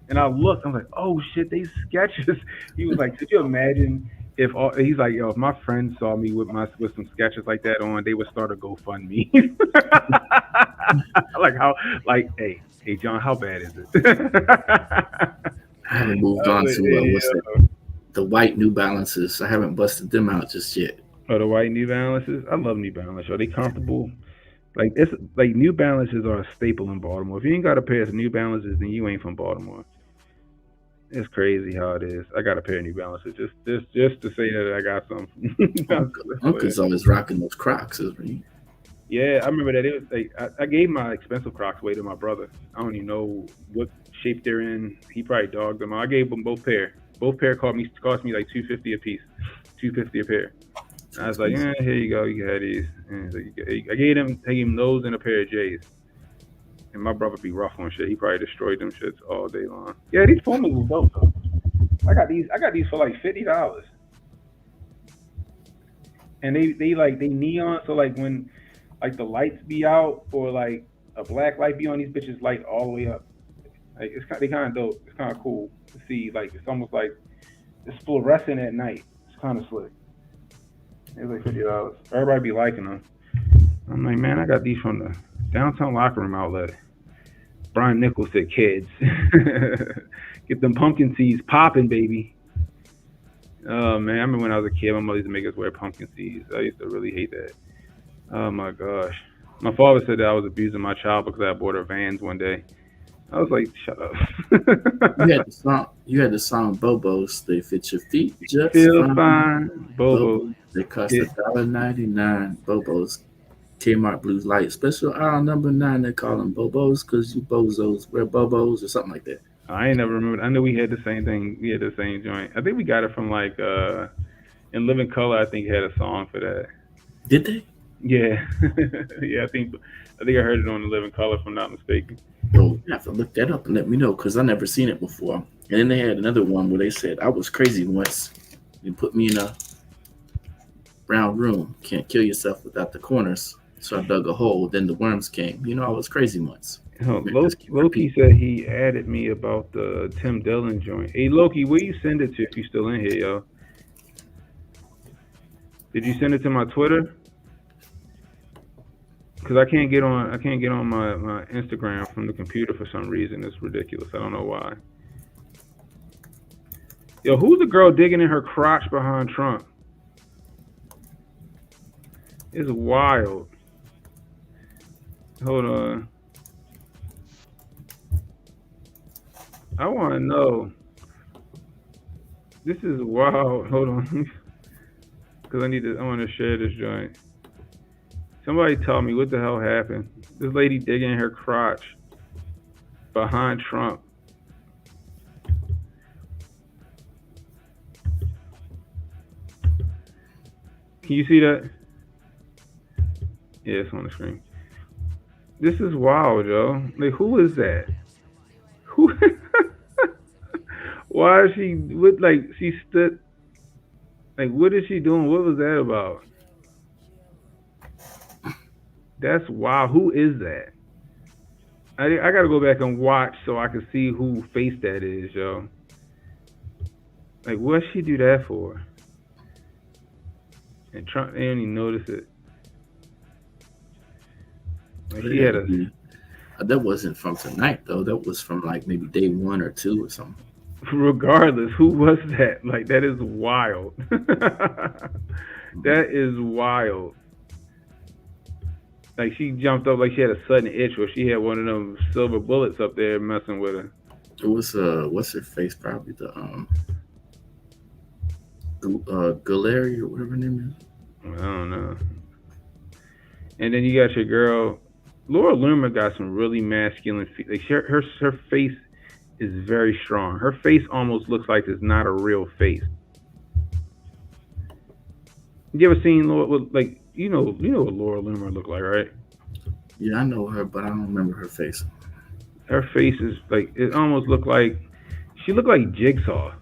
And I looked, I'm like, "Oh shit, they Skechers." He was like, "Could you imagine if all?" He's like, "Yo, if my friends saw me with some Skechers like that on, they would start a GoFundMe." Like how, like, hey, John, how bad is it? I haven't moved on to the white New Balances. I haven't busted them out just yet. Oh, the white New Balances. I love New Balance. Are they comfortable? Like it's like New Balances are a staple in Baltimore. If you ain't got a pair of New Balances, then you ain't from Baltimore. It's crazy how it is. I got a pair of New Balances just to say that I got some. Uncle's always rocking those Crocs, isn't he? Yeah, I remember that. It was like I gave my expensive Crocs away to my brother. I don't even know what shape they're in. He probably dogged them. I gave them both pair. Both pair cost me like $250 a piece. $250 a pair. And I was like, yeah, here you go. You got these. And like, I gave him those and a pair of J's. And my brother be rough on shit. He probably destroyed them shits all day long. Yeah, these Pumas was dope though. I got these for like $50. And they neon, so like when like the lights be out or like a black light be on, these bitches light all the way up. Like they kind of dope. It's kind of cool to see. Like it's almost like it's fluorescent at night. It's kind of slick. It's like $50. Everybody be liking them. I'm like, man, I got these from the downtown locker room outlet. Brian Nichols said, "Kids, get them pumpkin seeds popping, baby." Oh man, I remember when I was a kid, my mother used to make us wear pumpkin seeds. I used to really hate that. Oh my gosh. My father said that I was abusing my child because I bought her Vans one day. I was like, shut up. You had the song Bobos. They fit your feet just feel fine. Bobos. They cost $1.99. Bobos. Kmart Blues Light. Special aisle number 9. They call them Bobos because you bozos wear Bobos or something like that. I ain't never remembered. I knew we had the same thing. We had the same joint. I think we got it from like in Living Color. I think had a song for that. Did they? Yeah. Yeah, I think I heard it on the Living Color, if I'm not mistaken. Well, you have to look that up and let me know because I never seen it before. And then they had another one where they said I was crazy once. You put me in a brown room. Can't kill yourself without the corners. So I dug a hole. Then the worms came. You know, I was crazy once. Loki said he added me about the Tim Dillon joint. Hey Loki, where you send it to if you still in here, yo? Did you send it to my Twitter? Because I can't get on my Instagram from the computer for some reason. It's ridiculous. I don't know why. Yo, who's the girl digging in her crotch behind Trump? It's wild. Hold on. I want to know. This is wild. Hold on. Because I want to share this joint. Somebody tell me what the hell happened. This lady digging in her crotch behind Trump. Can you see that? Yeah, it's on the screen. This is wild, yo. Like, who is that? Who? Why is she with, like, she stood, like, what is she doing? What was that about? That's wild. Who is that? I gotta go back and watch so I can see who face that is, yo. Like, what'd she do that for? And Trump didn't even notice it. Like, he had a... That wasn't from tonight, though. That was from, like, maybe day 1 or 2 or something. Regardless, who was that? Like, that is wild. That is wild. Like, she jumped up like she had a sudden itch, or she had one of them silver bullets up there messing with her. It was what's her face? Probably the Galeri or whatever her name is. I don't know. And then you got your girl, Laura Loomer. Got some really masculine. Like her face is very strong. Her face almost looks like it's not a real face. You ever seen Laura? Like, You know what Laura Loomer looked like, right? Yeah, I know her, but I don't remember her face. Her face is like, it almost looked like, she looked like Jigsaw.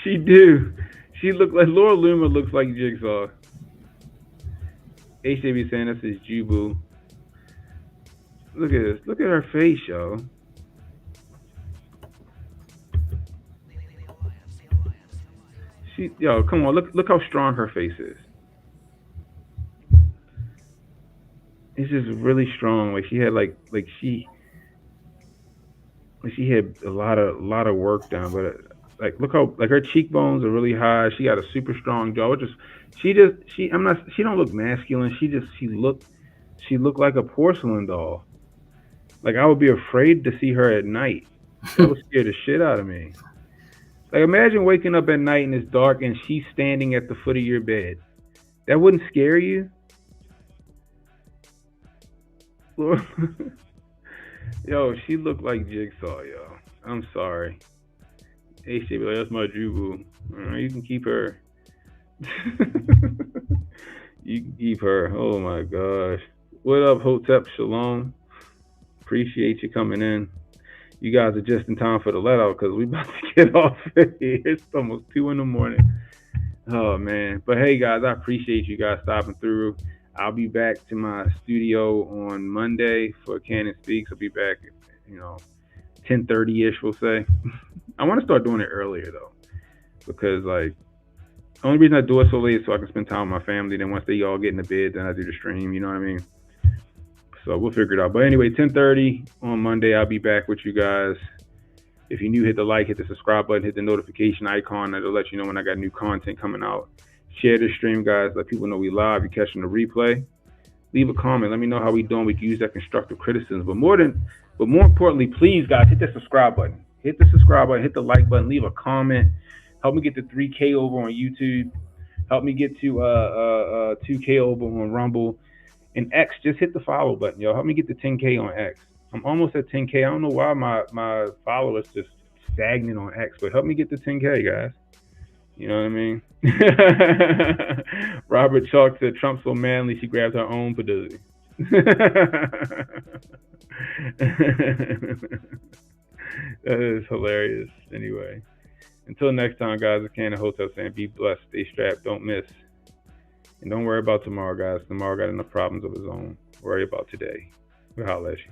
She do. She looked like, Laura Loomer looks like Jigsaw. HJB saying this is Jubu. Look at this. Look at her face, yo. Yo, come on. Look how strong her face is. It's just really strong. Like she had she had a lot of work done, but like look how like her cheekbones are really high. She got a super strong jaw. She don't look masculine. She looked like a porcelain doll. Like I would be afraid to see her at night. That would scare the shit out of me. Like imagine waking up at night and it's dark and she's standing at the foot of your bed. That wouldn't scare you? Yo, she looked like Jigsaw, yo. I'm sorry. Hey, she be like, that's my Jubu. You can keep her. You can keep her. Oh my gosh. What up, Hotep Shalom? Appreciate you coming in. You guys are just in time for the let out because we about to get off here. It's almost 2 a.m. Oh man. But hey guys, I appreciate you guys stopping through. I'll be back to my studio on Monday for Canon Speaks. I'll be back, 10:30-ish, we'll say. I want to start doing it earlier, though, because, like, the only reason I do it so late is so I can spend time with my family. Then once they all get in the bed, then I do the stream, you know what I mean? So we'll figure it out. But anyway, 10:30 on Monday, I'll be back with you guys. If you're new, hit the like, hit the subscribe button, hit the notification icon. That'll let you know when I got new content coming out. Share this stream, guys. Let people know we live. You're catching the replay. Leave a comment. Let me know how we doing. We can use that constructive criticism. But more importantly, please, guys, hit the subscribe button. Hit the subscribe button. Hit the like button. Leave a comment. Help me get to 3K over on YouTube. Help me get to 2K over on Rumble. And X, just hit the follow button, yo. Help me get to 10K on X. I'm almost at 10K. I don't know why my followers just stagnant on X, but help me get to 10K, guys. You know what I mean? Robert Chalk said, Trump's so manly, she grabbed her own pedicity. That is hilarious. Anyway, until next time, guys, I can Hotel saying, be blessed, stay strapped, don't miss. And don't worry about tomorrow, guys. Tomorrow got enough problems of his own. Worry about today. We'll holler at you.